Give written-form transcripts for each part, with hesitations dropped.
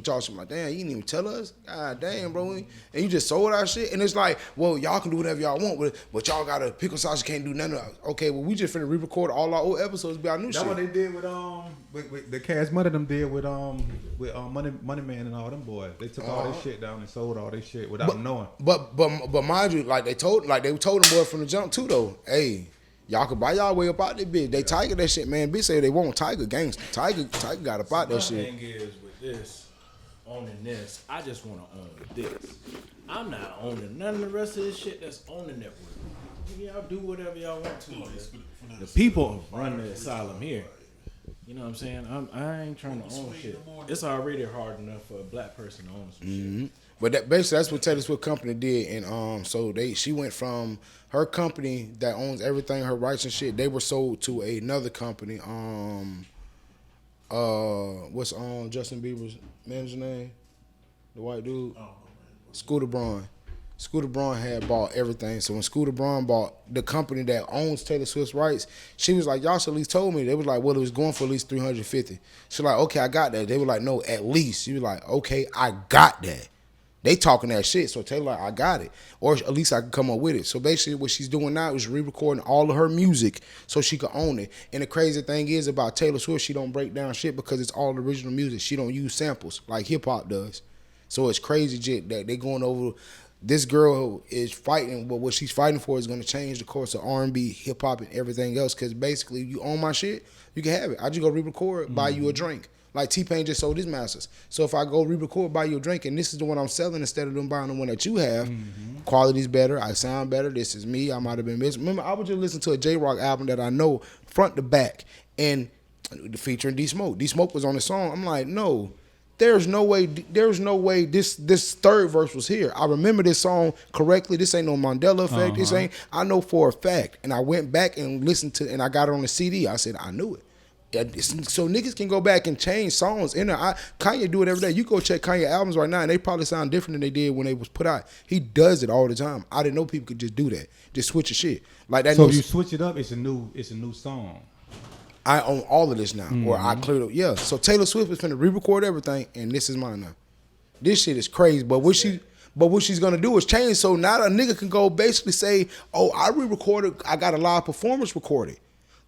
But y'all should be like, damn, you didn't even tell us? God damn, bro. And you just sold our shit? And it's like, well, y'all can do whatever y'all want, but y'all got a Pickled Sausage can't do nothing. Okay, well, we just finna re-record all our old episodes be our new shit. That's what they did with the Cash Money them did with Money Man and all them boys. They took all their shit down and sold all their shit without knowing. But mind you, like they told them boys from the jump too though, hey, y'all can buy y'all way up out that bitch. They Tiger that shit, man. Bitch say they want Tiger gangster. Tiger got up out that shit. My thing is with this, owning this, I just want to own this. I'm not owning none of the rest of this shit that's on the network. Y'all do whatever y'all want to. The people run the asylum here. You know what I'm saying? I ain't trying to own shit. It's already hard enough for a black person to own some shit. But basically that's what Taylor Swift company did, and so she went from her company that owns everything, her rights and shit. They were sold to another company. What's Justin Bieber's manager name? The white dude, Scooter Braun. Scooter Braun had bought everything. So when Scooter Braun bought the company that owns Taylor Swift's rights, she was like, y'all should at least told me. They was like, well, it was going for at least $350. She was like, okay, I got that. They were like, no, at least. She was like, okay, I got that. They talking that shit. So Taylor like, I got it. Or at least I can come up with it. So basically what she's doing now is re-recording all of her music so she can own it. And the crazy thing is about Taylor Swift, she don't break down shit because it's all original music. She don't use samples like hip-hop does. So it's crazy shit that they going over. This girl is fighting, but what she's fighting for is going to change the course of R&B, hip-hop, and everything else. Because basically, you own my shit, you can have it. I just go re-record, buy you a drink. Like T-Pain just sold his masters. So if I go re-record, buy you a drink, and this is the one I'm selling instead of them buying the one that you have, quality's better, I sound better, this is me, I might have been missing. Remember, I was just listening to a J-Rock album that I know front to back, and featuring D-Smoke. D-Smoke was on the song. I'm like, no. There's no way this third verse was here. I remember this song correctly. This ain't no Mandela effect. This ain't, I know for a fact. And I went back and listened to, and I got it on the CD. I said, I knew it. So niggas can go back and change songs in there. Kanye do it every day. You go check Kanye albums right now, and they probably sound different than they did when they was put out. He does it all the time. I didn't know people could just do that. Just switch your shit. Like that. So if you switch it up, it's a new song. I own all of this now, or I cleared up. Yeah, so Taylor Swift is finna re-record everything, and this is mine now. This shit is crazy, but what she's gonna do is change. So now a nigga can go basically say, "Oh, I re-recorded. I got a live performance recorded."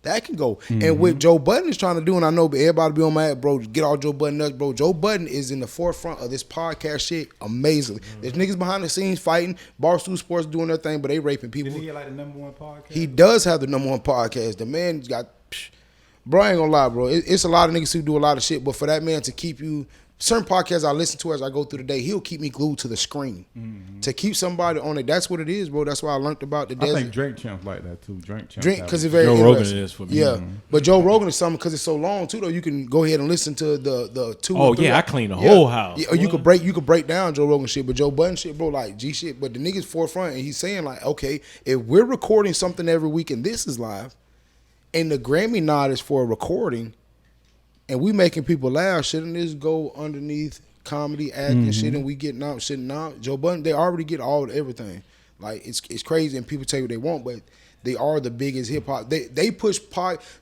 That can go. And what Joe Budden is trying to do, and I know everybody be on my head, bro, get all Joe Budden nuts, bro. Joe Budden is in the forefront of this podcast shit amazingly. There's niggas behind the scenes fighting, Barstool Sports doing their thing, but they raping people. Did he get like the #1 podcast? He does have the #1 podcast. The man's got... Bro, I ain't gonna lie, bro. It's a lot of niggas who do a lot of shit, but for that man to keep you... Certain podcasts I listen to as I go through the day, he'll keep me glued to the screen. To keep somebody on it, that's what it is, bro. That's why I learned about the desert. I think Drink Champs like that, too. Drink, because it's very Joe Rogan is for me. Yeah, but Joe Rogan is something because it's so long, too, though. You can go ahead and listen to the 2 Oh, yeah, I clean the whole house. Yeah, you could break down Joe Rogan shit, but Joe Budden shit, bro, like G shit. But the nigga's forefront, and he's saying, like, okay, if we're recording something every week and this is live, and the Grammy nod is for a recording, and we making people laugh, shouldn't this go underneath comedy, acting, shit, and we getting out, shit now? Joe Budden, they already get everything. Like, it's crazy, and people tell you what they want, but they are the biggest hip hop. They push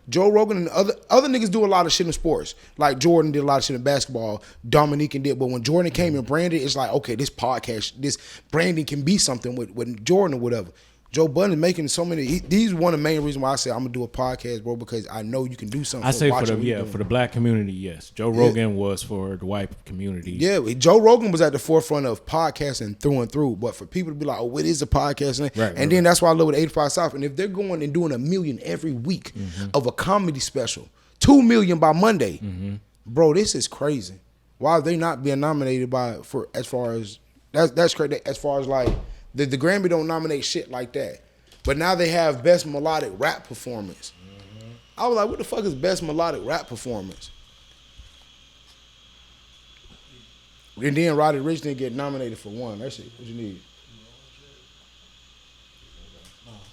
Joe Rogan and other niggas do a lot of shit in sports. Like Jordan did a lot of shit in basketball. Dominique did, but when Jordan came and branded, it's like, okay, this podcast, this branding can be something with Jordan or whatever. Joe Budden is making so many. These one of the main reasons why I say I'm gonna do a podcast, bro, because I know you can do something. I say for the black community, yes. Joe Rogan was for the white community. Yeah, Joe Rogan was at the forefront of podcasting through and through. But for people to be like, oh, what is a podcast? And then that's why I love with 85 South. And if they're going and doing $1 million every week of a comedy special, $2 million by Monday, bro, this is crazy. Why are they not being nominated as far as that's crazy? As far as like. The Grammy don't nominate shit like that. But now they have Best Melodic Rap Performance. I was like, what the fuck is Best Melodic Rap Performance? And then Roddy Ricch didn't get nominated for one. That shit, what you need?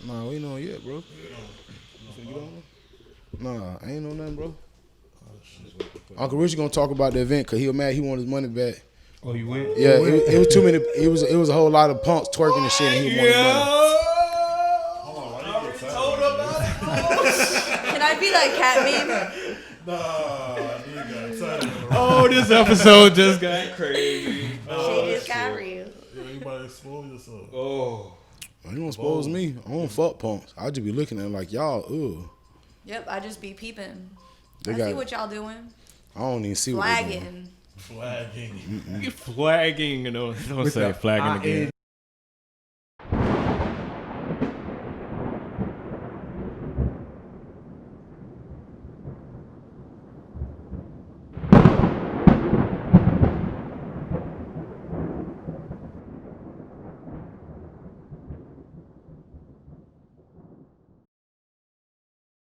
Nah, we ain't on yet, bro. Nah, I ain't on nothing, bro. Uncle Rich gonna talk about the event because he was mad he wanted his money back. Oh, you went? Yeah, it was too many. It was a whole lot of punks twerking and shit, and he wanted money. Can I be that cat meme? Nah, you got excited. Oh Oh, this episode just got crazy. Shit just got real. Everybody expose yourself. Oh. You don't expose me. I don't fuck punks. I just be looking at them like y'all. Ugh. Yep, I just be peeping. They I got- see what y'all doing. I don't even see what they doing. Flagging. You flagging. Don't say flagging again.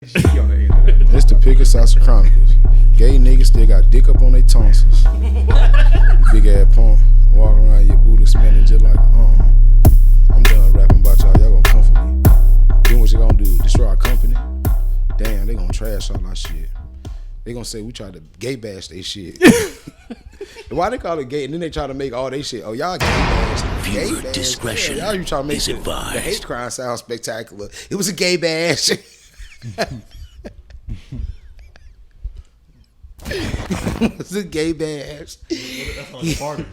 It's the Pickled Sausage Chronicles. Gay niggas still got dick up on their tonsils. Big ass punk. Walking around your booty smelling just like, I'm done rapping about y'all. Y'all gonna come for me. Then what you gonna do? Destroy our company? Damn, they gonna trash all our shit. They gonna say we tried to gay bash they shit. Why they call it gay? And then they try to make all they shit. Oh, y'all gay bash. Viewer discretion Yeah, y'all you try to make is advised. the hate crime sound spectacular. It was a gay bash. It was a gay bash. That's not a party.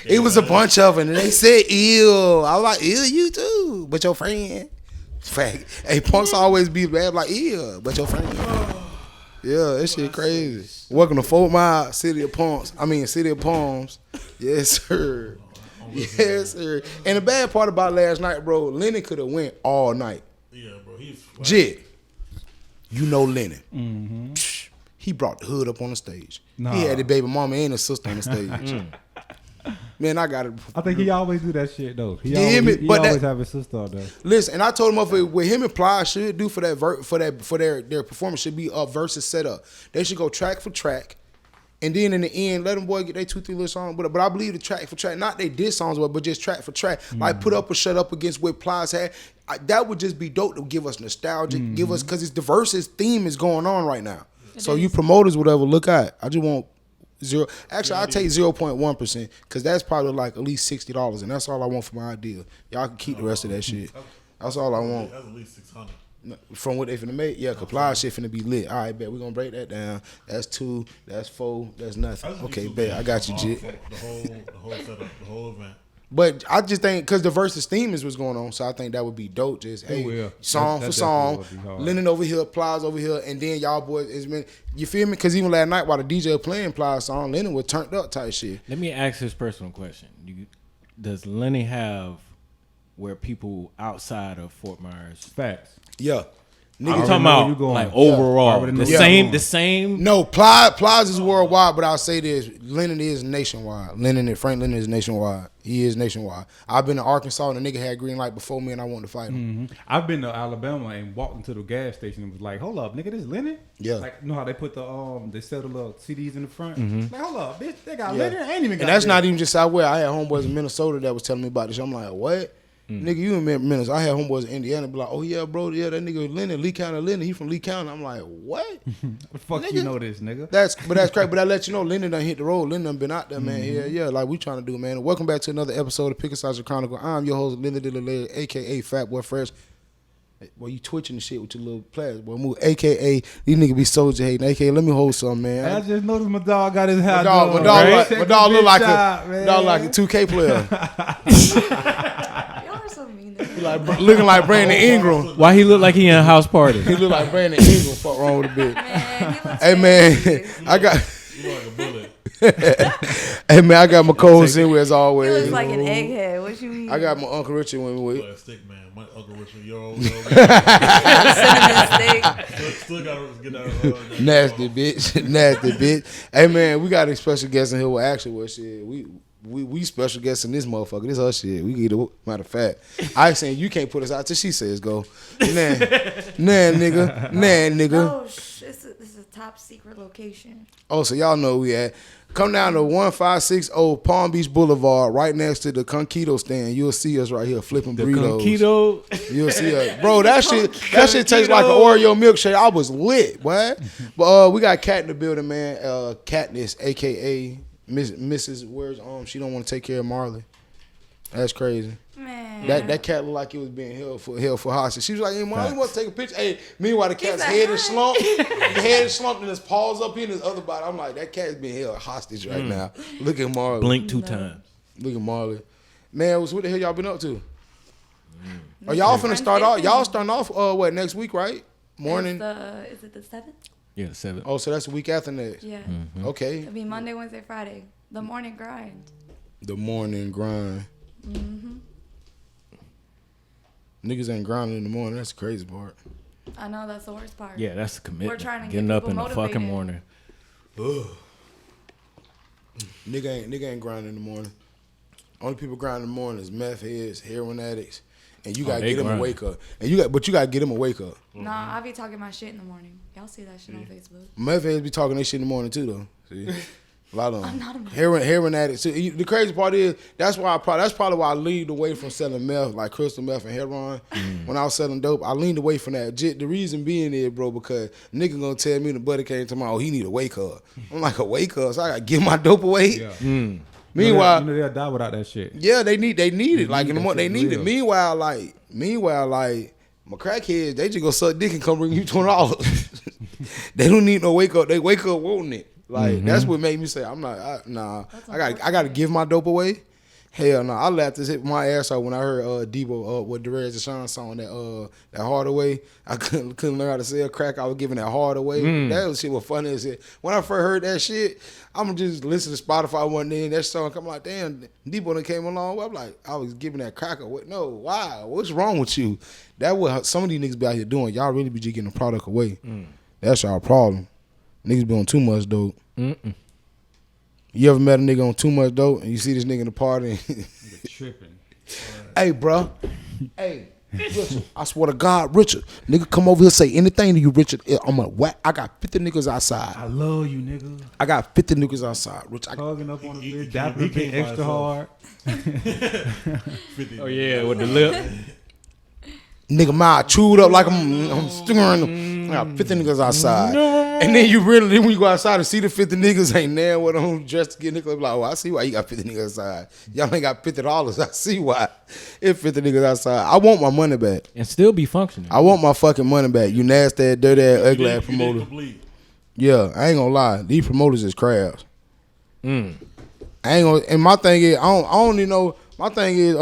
It was a bunch of them, and they said ew. I was like, ew, you too, but your friend. Fact. Hey, punks always be bad like ew, but your friend. Yeah, that shit crazy. Welcome to Fort Myers, City of Punks. I mean, City of Palms. Yes, sir. Yes, sir. And the bad part about last night, bro, Lennon could have went all night. Yeah, bro. He's Jit, you know Lennon. He brought the hood up on the stage. Nah. He had the baby mama and his sister on the stage. Man, I got it. I think he always do that shit though. He You hear me? always, he But always that- have his sister out there. Listen, and I told him what him and Ply should do for their performance should be a versus setup. They should go track for track, and then in the end, let them boy get their 2-3 little songs. But I believe the track for track, not they diss songs, but just track for track. Like put up or shut up against what Plies had. That would just be dope to give us nostalgia, give us because it's the versus theme is going on right now. So you promoters, whatever, look out. I just want zero. Actually, I'll take 0.1% because that's probably like at least $60, and that's all I want for my idea. Y'all can keep the rest of that shit. That's all I want. That's at least 600. From what they finna make, yeah, Comply shit finna be lit. All right, bet we gonna break that down. That's 2, that's 4, that's nothing. Okay, bet I got you, Jit. The whole setup, the whole event. But I just think because the versus theme is what's going on, so I think that would be dope. Just hey, will. song That for song, definitely would be hard. Lennon over here, Plies over here, and then y'all boys is been. You feel me? Because even last night while the DJ was playing Plies song, Lennon was turned up type shit. Let me ask this personal question. Does Lenny have where people outside of Fort Myers? Facts. Yeah, I'm niggas. talking know where about you going. like Yeah. overall. Already know The where same. you The same. No, Plies is worldwide, but I'll say this: Lennon is nationwide. Frank Lennon is nationwide. He is nationwide. I've been to Arkansas and the nigga had green light before me, and I wanted to fight him. I've been to Alabama and walked into the gas station and was like, "Hold up, nigga, this Lennon." Yeah. Like, you know how they put they sell the little CDs in the front. Like, hold up, bitch, they got Yeah. Lennon. I ain't even. And got that's that. not even just Southwest. I had homeboys in Minnesota that was telling me about this. I'm like, what? Nigga, you in Minnesota. I had homeboys in Indiana be like, oh yeah, bro, yeah, that nigga Lennon, Lee County Lennon, he from Lee County. I'm like, what? The fuck Nigga. you know this, nigga? That's crazy. But I let you know, Lennon done hit the road. Lennon done been out there, man. Yeah, like we trying to do, man. Welcome back to another episode of Pickled Sausage Chronicles. I'm your host, Lennon Dilly, aka Fat Boy Fresh. Boy, you twitching the shit with your little players. Boy, move. AKA, these niggas be soldier hating. AKA, let me hold some, man. I just noticed my dog got his hat My dog on. look like a 2K player. Y'all are so mean. Looking like Brandon Ingram. Why he look like he in a house party? He look like Brandon Ingram. Fuck wrong with the bitch. Man, he looks Hey man, crazy. I got. You like a bullet. Hey man, I got my cold in as He always. looks like an egghead. What you mean? I got my Uncle Richard with me. You With. like a stick man. My Uncle Richard, yo. cinnamon steak. Still gotta get that. Nasty bitch, nasty bitch. Hey man, we got a special guest in here. Well, actually, what shit we special guests in this motherfucker. This her shit. We get it. Matter of fact, I ain't saying you can't put us out till she says go. Nah, nigga. Oh, this is a top secret location. Oh, so y'all know where we at. Come down to 1560 Palm Beach Boulevard, right next to the Conquito stand. You'll see us right here flipping The burritos. Conquito. You'll see us, bro. That shit tastes like an Oreo milkshake. I was lit, boy. But we got Cat in the building, man. Katniss, aka Mrs. Where's she don't want to take care of Marley. That's crazy. Man. That cat looked like it was being held for hostage. She was like, hey, Mom, you want to take a picture? Hey, meanwhile, the cat's head is slumped. The head is slumped and his paws up here in his other body. I'm like, that cat is being held hostage right now. Look at Marley. Blink 2 times. Look at Marley. Man, what the hell y'all been up to? Are y'all finna start off? Y'all starting off, what, next week, right? Morning? Is it the 7th? Yeah, 7. Oh, so that's the week after next. Yeah. Okay. It'll be Monday, Wednesday, Friday. The morning grind. The morning grind. Niggas ain't grinding in the morning. That's the crazy part. I know, that's the worst part. Yeah, that's a commitment. We're trying to Getting get up people in the fucking motivated. morning. Nigga ain't grinding in the morning. Only people grinding in the morning is meth heads, heroin addicts, and you gotta they get them a grind. wake up. But you gotta get them a wake up. Nah, I be talking my shit in the morning. Y'all see that shit on Facebook. Meth heads be talking their shit in the morning too, though. See, a lot of them. I'm not a meth Heroin addicts too. The crazy part is that's probably why I leaned away from selling meth, like crystal meth and heroin. When I was selling dope, I leaned away from that. The reason being is, bro, because nigga gonna tell me the buddy came to me, oh, he need a wake up. I'm like, a wake up, so I gotta give my dope away. Yeah. Meanwhile, you know they'll die without that shit. yeah, they need it. Like in the morning, they need it. real. Meanwhile, my crackheads, they just go suck dick and come bring you $20. They don't need no wake up. They wake up wanting it. Like that's what made me say, I'm not. I gotta give my dope away. Hell no, I laughed this hit my ass off when I heard Debo with Derez Deshaun song that Hard Away. I couldn't learn how to sell crack. I was giving that Hard Away. That shit was funny as shit. When I first heard that shit, I'm just listening to Spotify one day and that song come like, damn, Debo done came along. I'm like, I was giving that crack away. No, why? What's wrong with you? That what some of these niggas be out here doing. Y'all really be just getting the product away. That's y'all problem. Niggas be on too much dope. You ever met a nigga on too much dope and you see this nigga in the party? Tripping. Hey, bro. Hey, Richard. I swear to God, Richard. Nigga, come over here say anything to you, Richard. I'm gonna whack. I got 50 niggas outside. I love you, nigga. I got 50 niggas outside, Richard. Hugging up on He the bitch, can't- dapping he the can't bitch by extra himself. hard. 50. Oh, yeah, with the lip. Nigga, mouth chewed up like I'm stirring them. I got 50 niggas outside. And then when you go outside and see the 50 niggas ain't there with them dressed to get niggas, like, oh, I see why you got 50 niggas outside. Y'all ain't got $50. I see why. It's 50 niggas outside. I want my money back. And still be functioning. I want my fucking money back. You nasty ass, dirty ass, ugly ass You didn't promoter. complete. Yeah, I ain't gonna lie. These promoters is crabs. I ain't gonna. And my thing is, I don't even know. My thing is,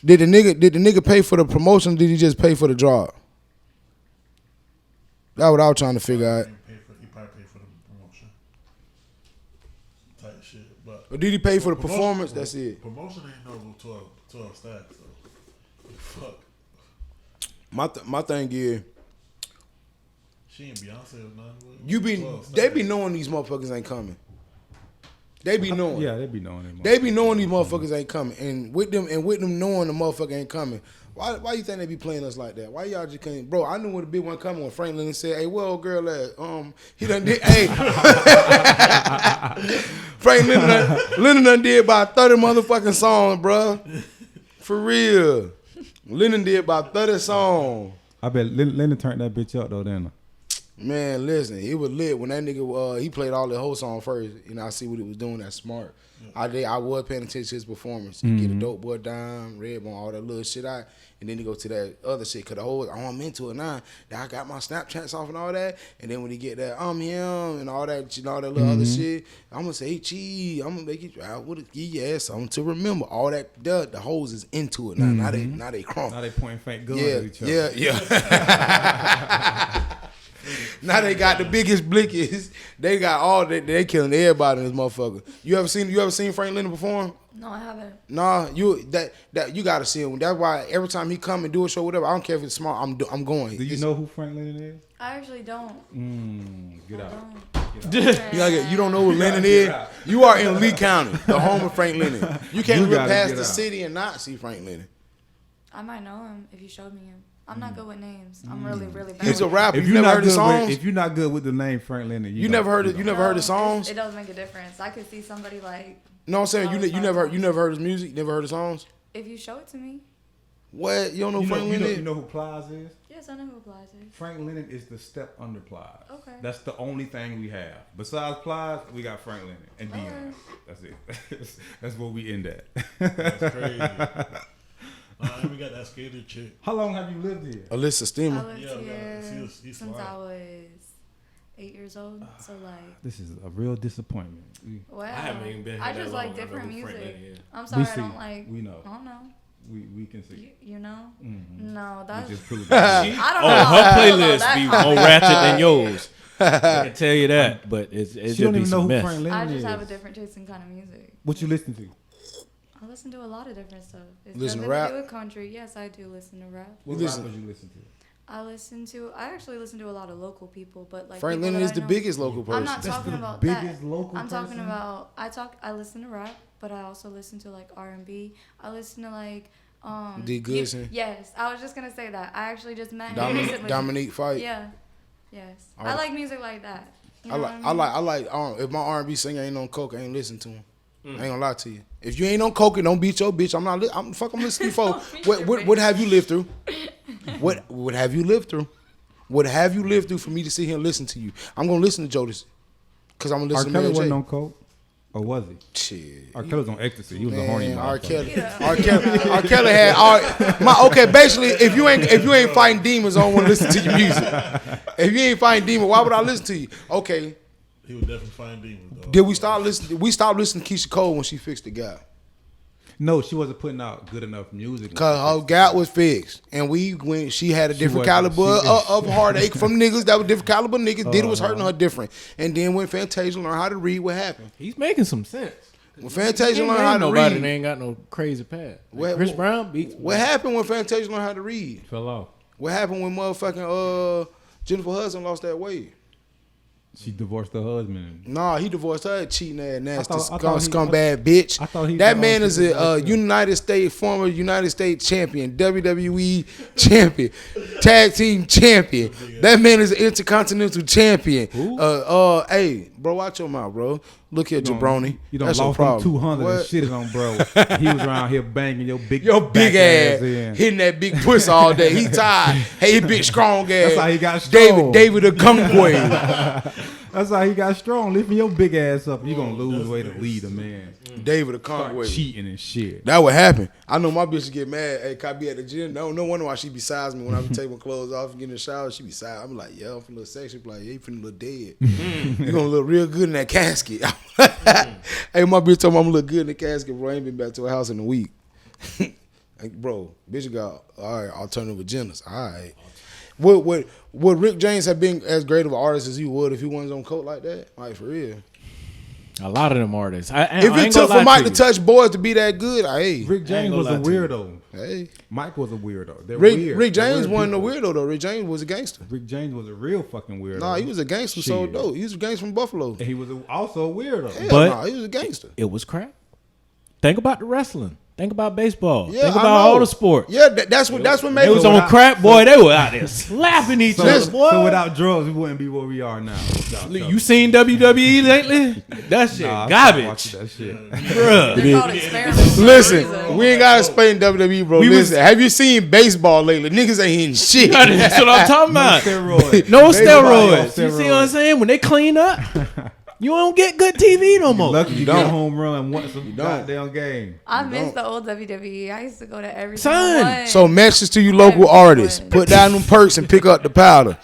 did the nigga pay for the promotion? Or did he just pay for the job? That's what I was trying to figure out. He probably paid for the promotion. Type shit. But Or did he pay for the promotion- performance? That's it. Promotion ain't no 12 stacks, so fuck. My thing is, She ain't Beyonce or nothing. you be 12 they stacks. be knowing these motherfuckers ain't coming. They be knowing. Yeah, they be knowing it. They be knowing these motherfuckers ain't coming, and with them knowing the motherfucker ain't coming. Why you think they be playing us like that? Why y'all just can't, bro? I knew when the big one coming when Frank Lilly said, "Hey, where old girl at?" He done did. Hey, Frank Lilly done did about 30 motherfucking songs, bro. For real, Lennon did about 30 songs. I bet Lennon turned that bitch up though, didn't I? Man, listen, it was lit when that nigga he played all the whole song first. You know, I see what he was doing. That's smart. I was paying attention to his performance. He get a dope boy dime, red bone, all that little shit out, and then he go to that other shit. Cause the whole I'm into it now. Now I got my Snapchats off and all that, and then when he get that him and all that, all that little other shit, I'm gonna say, "Gee, I'm gonna make you out with it. Give your ass something to remember." All that the hoes is into it now. Now they crunk. Now they pointing fake guns Yeah, at each other. yeah. Now they got the biggest blickies. They got all that. They killing everybody in this motherfucker. You ever seen Frank Lilly perform? No, I haven't. Nah, you gotta see him. That's why every time he come and do a show, whatever, I don't care if it's small. I'm going. Do you know who Frank Lennon is? I actually don't. Get out. You don't know who Lennon is? You are in Lee County, the home of Frank Lennon. You can't You look gotta past get the out. city and not see Frank Lennon. I might know him if you showed me him. I'm not good with names. I'm really, really bad. He's a with rapper. If You you're never not heard his good songs? if you're not good with the name Frank Lennon, You never heard it. You never heard his songs? It does make a difference. I could see somebody like No, I'm saying you never heard his music. Never heard his songs. if you show it to me. What? You don't know who Frank Lennon is? You know who Plies is? Yes, I know who applies it. Frank Lennon is the step under Plies. Okay. That's the only thing we have. Besides Plies, we got Frank Lennon and Dion. Alright. That's it. That's where we end at. That's crazy. We got that skater chick. How long have you lived here? Alyssa I Steamer. lived Yeah, here he's since fine. I was 8 years old. So like, This is a real disappointment. well, I haven't even been here I that just long. like I know different who Frank music. Lilly is. I'm sorry, see. I don't like. We know. I don't know. We can see. You know? Mhm. No, We that's. just proved that. I don't Oh, know. her I don't know playlist that be comment. more ratchet than yours. I can tell you that, but it She just don't be even know some who mess. Frank Lilly I is. just have a different taste in kind of music. What you listen to? I listen to a lot of different stuff. It's Listen to nothing rap? do with country. Yes, I do listen to rap. What listen- rappers you listen to? I actually listen to a lot of local people, but like Frank people Lilly that is I the know- biggest local person. I'm not talking the about biggest that. local I'm talking person? about I listen to rap, but I also listen to like R&B. I listen to like D. Goodson? Yes, I was just gonna say that. I actually just met him recently. Dominique Fight. Yeah. Yes. All I right. like music like that. You I know like, what I mean? like, I like. If my R&B singer ain't on coke, I ain't listen to him. I ain't gonna lie to you. If you ain't on coke, and don't beat your bitch. I'm not. I'm listening for. Don't beat What, your what have you lived through? What have you lived through? What have you lived through for me to sit here and listen to you? I'm gonna listen to Jodeci, cause I'm gonna R. listen Kelly to wasn't Mary on coke, or was he? J. Shit. R. Kelly was on ecstasy. He was a horny Man, motherfucker. R. Kelly. Yeah. R. Kelly had okay. Basically, if you ain't fighting demons, I don't want to listen to your music. If you ain't fighting demons, why would I listen to you? Okay. He would definitely find demons, though. Did we start listening? We stopped listening to Keisha Cole when she fixed the gap. No, she wasn't putting out good enough music. Cause her gap was fixed, and when she had a different wasn't- caliber she- of heartache from niggas that were different caliber niggas. Did it was hurting her different, and then when Fantasia learned how to read, what happened? He's making some sense. When Fantasia Ain't learned how to nobody that read, ain't got no crazy pad. What- Chris Brown beats. what happened when Fantasia learned how to read? fell off. What happened when motherfucking Jennifer Hudson lost that weight? She divorced her husband. Nah, he divorced her, cheating ass, nasty, I thought he- scumbag bitch. I thought he that got man on is to a the former United States champion, WWE champion, tag team champion. That man is an intercontinental champion. Who? Hey, bro, watch your mouth, bro. Look here, Jabroni. You done That's your lost him problem. 200 and What? shit on bro. He was around here banging your big Big back ass, in. hitting that big pussy all day. He tired. Hey, he big strong ass. That's how he got strong. David Okonkwo. That's how he got strong. Lifting your big ass up, you gonna lose weight to lead a man. David Start Okonkwo. cheating and shit. That would happen. I know my bitch get mad. Hey, can I be at the gym? No wonder why she besides me when I be taking my clothes off and getting in the shower. She be side. I'm like, yeah, I'm feeling a little sexy. She be like, yeah, you feeling a little dead. You gonna look real good in that casket. Hey, my bitch told me I'm gonna look good in the casket, bro. I ain't been back to her house in a week. Like, bro, bitch got all right alternative agendas. All right. Would Rick James have been as great of an artist as he would if he wasn't on coke like that? Like, for real. A lot of them artists. If it took for Mike to touch boys to be that good, hey. Rick James gonna was a lie to you. weirdo. Hey. Mike was a weirdo. They're weird. Rick They're James weird wasn't a people. weirdo though. Rick James was a gangster. Rick James was a real fucking weirdo. Nah, he was a gangster, so Shit. dope. He was a gangster from Buffalo. And he was also a weirdo. Hell But- nah, he was a gangster. It was crap. Think about the wrestling. Think about baseball. Yeah, Think I about know. all the sports. Yeah, that's what made They was it. on crap, boy. They were out there slapping each other, boy. So without drugs, we wouldn't be where we are now. You seen WWE lately? That shit Nah, I stopped garbage, watching that shit. bruh. They're called experiments. Listen, we ain't gotta explain WWE, bro. Listen, have you seen baseball lately? Niggas ain't hitting shit. That's what I'm talking about. Steroids. No Everybody steroids. on You see steroids. what I'm saying? When they clean up, you don't get good TV no more. Lucky you don't. get a home run once a don't. goddamn game. I miss don't. the old WWE. I used to go to every Son, single one. So message to you local artists. Put down them perks and pick up the powder.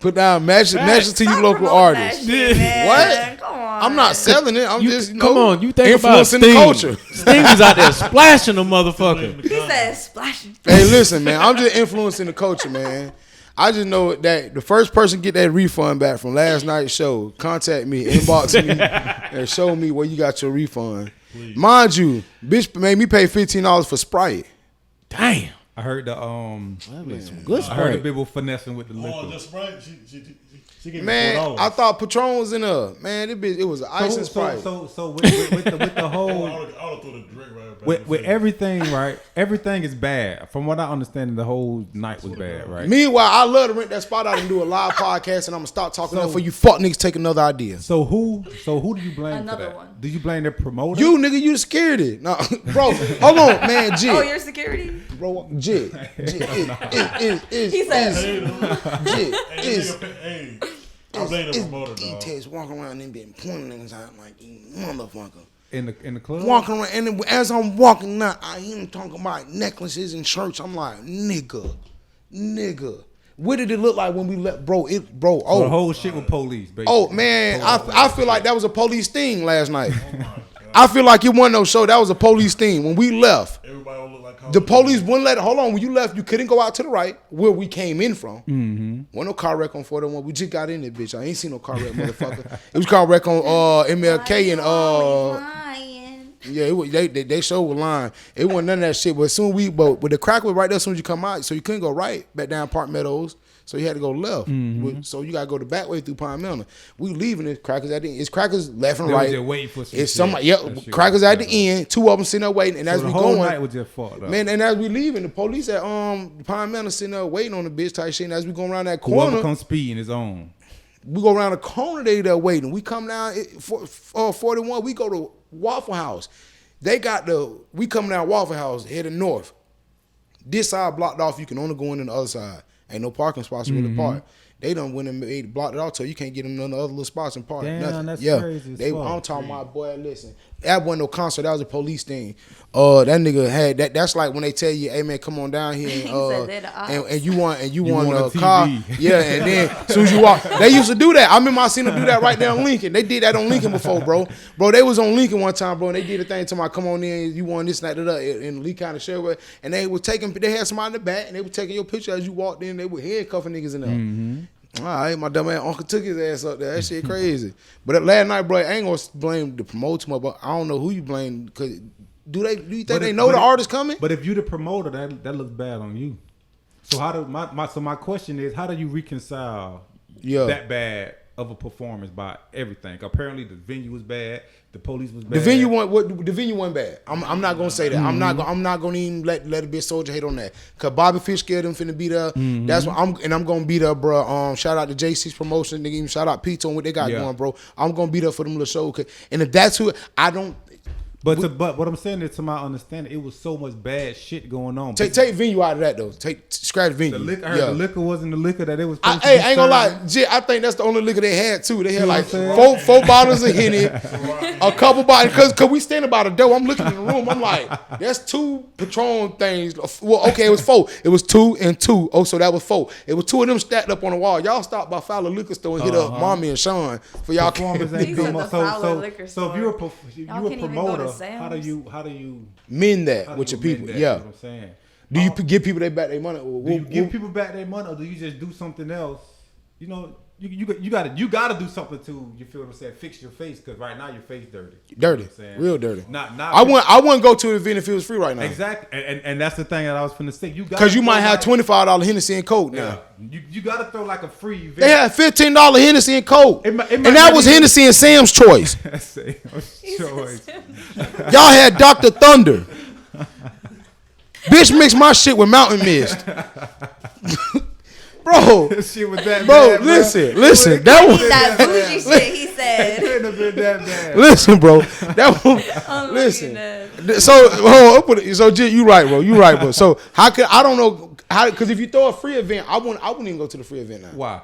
Put down message to you Stop local promoting that artists. shit, man. What? Come on. I'm not selling it. I'm just come on. You think about influencing Sting. the culture. Sting was out there splashing the motherfucker. He said splashing. Hey, listen, man. I'm just influencing the culture, man. I just know that the first person get that refund back from last night's show, contact me, inbox me, and show me where you got your refund. Please. Mind you, bitch made me pay $15 for Sprite. Damn. I heard the That was some good I heard the Sprite. people finessing with the Oh, liquor. that's right. She gave me Man, $4. I thought Patron was in there. Man, it was ice and Sprite. So with the whole I would have threw the drink right back. with everything, right? Everything is bad. From what I understand, the whole night was bad, right? Meanwhile, I love to rent that spot out and do a live podcast, and I'm gonna stop talking So- up for you fuck niggas take another idea. So who do you blame Another for that? one. Do you blame the promoter? You nigga, you the security. No, bro, hold on, man, Jit. Oh, your security? Bro, Jit. He said. Jit. Hey, I blame the promoter, These dog. teds walking around and been pointing niggas out like, you motherfucker. In the club? Walking around, and as I'm walking now, I hear him talking about necklaces and shirts. I'm like, nigga. What did it look like when we left, bro? So the whole shit with police, basically. Oh man, I feel like that was a police thing last night. I feel like it wasn't no show. That was a police thing. When we left, Everybody will look like the police wouldn't let. Hold on, when you left, you couldn't go out to the right where we came in from. Wasn't no car wreck on 41. We just got in there, bitch. I ain't seen no car wreck, motherfucker. It was car wreck on MLK and yeah, it was, they showed was lying. It wasn't none of that shit. But soon but the crack was right there as soon as you come out, so you couldn't go right back down Park Meadows. So you had to go left. So you gotta go the back way through Pine Mountain. We leaving it. Crackers at the end. It's crackers left and right. Just waiting for some it's shit. somebody. Yep. Crackers at the end. Two of them sitting there waiting. And So as the we whole going, night was just fucked up. man. And as we leaving, the police at Pine Mountain sitting there waiting on the bitch type shit. And as we go around that corner, Whoever comes speeding is on. we go around the corner. They there waiting. We come down 41. We go to Waffle House. We come down Waffle House heading north. This side blocked off. You can only go in on the other side. Ain't no parking spots really park. They done went and blocked it off, so you can't get them none of the other little spots and park. Damn, nothing. that's Yeah, crazy as fuck. I'm talking about, boy. Listen, that wasn't no concert. That was a police thing. That nigga had that. That's like when they tell you, "Hey man, come on down here and you want a car." Yeah, and then as soon as you walk, they used to do that. I remember I seen them do that right there on Lincoln. They did that on Lincoln before, bro. Bro, they was on Lincoln one time, bro, and they did a thing to my come on in. You want this, that, in Lee County Sheriff, and they had somebody in the back, and they were taking your picture as you walked in. They were handcuffing niggas in there. All right, my dumb ass uncle took his ass up there. That shit crazy. But last night, bro, I ain't gonna blame the promoter too much, but I don't know who you blame. Cause do you think they know the artist coming? But if you the promoter, that looks bad on you. So my question is, how do you reconcile that bad of a performance by everything? Apparently the venue was bad, the police was bad. The venue wasn't bad. I'm not gonna say that. I'm not gonna even let it be a soldier hate on that. Cause Bobby Fish scared them finna be there. That's what I'm gonna be there, bro. Shout out to JC's promotion, nigga. Even shout out Pizza on what they got going, bro. I'm gonna be there for them little shows. And if that's who I don't. But what I'm saying is, to my understanding, it was so much bad shit going on. Take venue out of that though. Scratch venue. The liquor wasn't the liquor that it was. I ain't gonna lie, I think that's the only liquor they had too. They had like four bottles of Henny, a couple bottles. Cause we standing by the door. I'm looking in the room. I'm like, that's 2 Patron things. Well, okay, it was 4. It was 2 and 2. Oh, so that was 4. It was 2 of them stacked up on the wall. Y'all stopped by Fowler Liquor Store and hit up Mommy and Sean for y'all. Performance ain't good. So if you're a promoter, how do you mend that with your people? Yeah, yeah. What I'm saying. Do you give people back their money? Do you give people back their money, or do you just do something else? You know, you gotta do something to, you feel what I'm saying, fix your face, because right now your face dirty. Dirty, you know real dirty. I wouldn't go to an event if it was free right now. Exactly, and that's the thing that I was finna say. Because you might have $25 Hennessy and Coke now. You gotta throw like a free event. They had $15 Hennessy and Coke, and that was Hennessy and Sam's Choice. Choice. Y'all had Dr. Thunder. Bitch mixed my shit with Mountain Mist. Bro, this shit was that bro, bad, listen. That was that bougie shit he said. It couldn't have been that bad. Listen, bro. That was listen. So you right, bro. You right, bro. So I don't know how, because if you throw a free event, I wouldn't even go to the free event now. Why?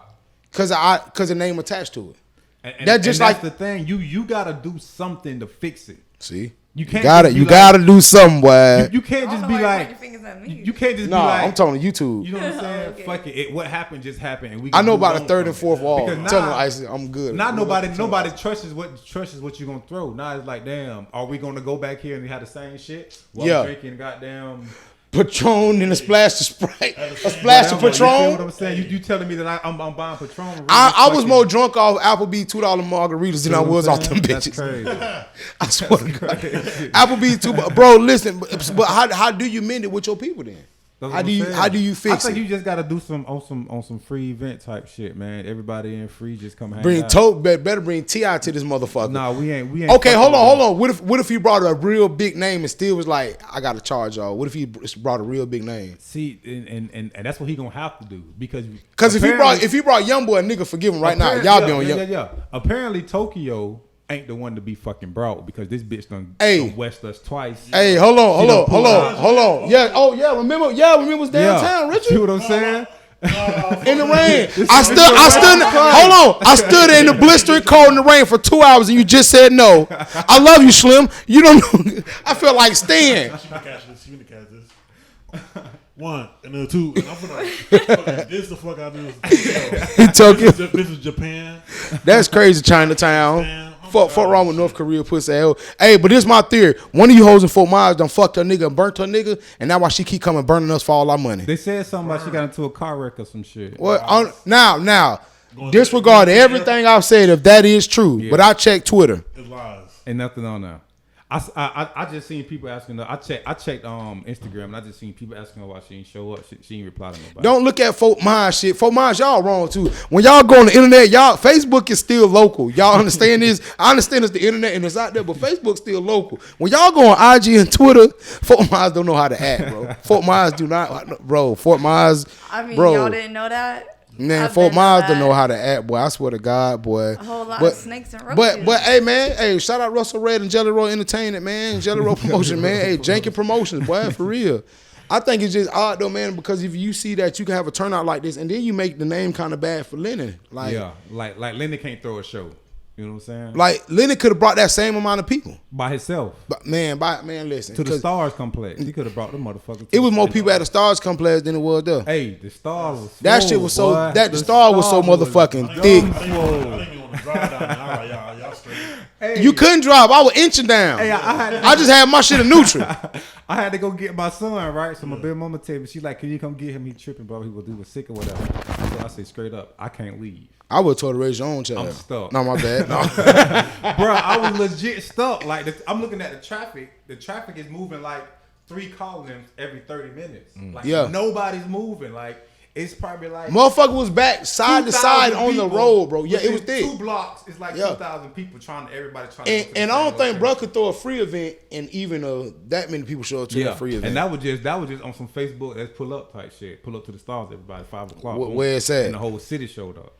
Because the name attached to it. And that's the thing. You gotta do something to fix it. See. You gotta do something, boy. You can't just be like. You can't just be like. I'm talking to YouTube. You know what I'm saying? Okay. Fuck it. What happened just happened, and we. I know about the third and fourth wall. Tell them I'm good. Nobody trusts what you gonna throw. Now it's like, damn, are we gonna go back here and have the same shit? While drinking goddamn Patron and a splash of Sprite, a splash of Patron. You know what I'm saying? You telling me that I'm buying Patron? I was more drunk off Applebee's $2 margaritas than I was off them bitches. That's crazy. I swear to God. Applebee's $2, bro. Listen, but how do you mend it with your people then? How do you fix it? I think you just gotta do some free event type shit, man. Everybody in free, just come hang out. Better bring T.I. to this motherfucker. No, we ain't. Okay, hold on. What if he brought a real big name and still was like, I gotta charge y'all? What if he brought a real big name? See, and that's what he gonna have to do, because if he brought Youngboy, a nigga, forgive him right now. Y'all be on Young. Yeah. Apparently Tokyo ain't the one to be fucking brought, because this bitch done west us twice. Hey, hold on. Yeah, remember it was downtown, Richard. See what I'm saying? In the rain. I stood in the blistering cold in the rain for 2 hours and you just said no. I love you, Slim. You don't know. I feel like Stan. She finna catch this. One and then two. And I'm finna this the fuck I do. Tokyo. This is Japan. That's crazy, Chinatown. Fuck wrong with North Korea pussy hell. Hey, but this my theory. One of you hoes in Fort Myers done fucked her nigga and burnt her nigga, and that's why she keep coming burning us for all our money. They said something about she got into a car wreck or some shit. What? Now, disregard everything I've said if that is true. Yeah. But I checked Twitter. It's lies. Ain't nothing on there. I just seen people asking her. I checked Instagram and I just seen people asking her why she didn't show up. She ain't reply to nobody. Don't look at Fort Myers shit. Fort Myers, y'all wrong too. When y'all go on the internet, y'all Facebook is still local. Y'all understand this? I understand it's the internet and it's out there, but Facebook's still local. When y'all go on IG and Twitter, Fort Myers don't know how to act, bro. Fort Myers do not, bro. Fort Myers, bro. Y'all didn't know that. Man, Fort Myers don't know how to act, boy. I swear to God, boy. A whole lot of snakes and roaches. But hey, man, hey, shout out Russell Red and Jelly Roll Entertainment, man. Jelly Roll Promotion, man. Hey, Janky Promotions, boy, for real. I think it's just odd though, man, because if you see that you can have a turnout like this, and then you make the name kind of bad for Lennon, like Lennon can't throw a show. You know what I'm saying? Like Lennon could have brought that same amount of people by himself. But listen to the Stars Complex. He could have brought the motherfuckers. It was more people at the Stars Complex than it was there. Hey, the Stars was that shit was so boy. The Star was so motherfucking thick. I think you want to drive down there. All right, y'all straight. Hey. You couldn't drive. I was inching down. Hey, I just had my shit in neutral. I had to go get my son, right? So my baby mama tell me, she's like, can you come get him? He tripping, bro. He was sick or whatever. So I say straight up, I can't leave. I would have told her raise your own child. I'm stuck. No, my bad. No. Bro, I was legit stuck. Like I'm looking at the traffic. The traffic is moving like 3 cars every 30 minutes. Like nobody's moving. Like it's probably like motherfucker was back side to side on the road, bro. Yeah, it was thick. 2 blocks. It's like 2,000 people everybody trying. And I don't think bro could throw a free event and even that many people show up to a free event. And that was just on some Facebook. Let's pull up type shit. Pull up to the Stars. Everybody 5 o'clock. Where it's at? And the whole city showed up.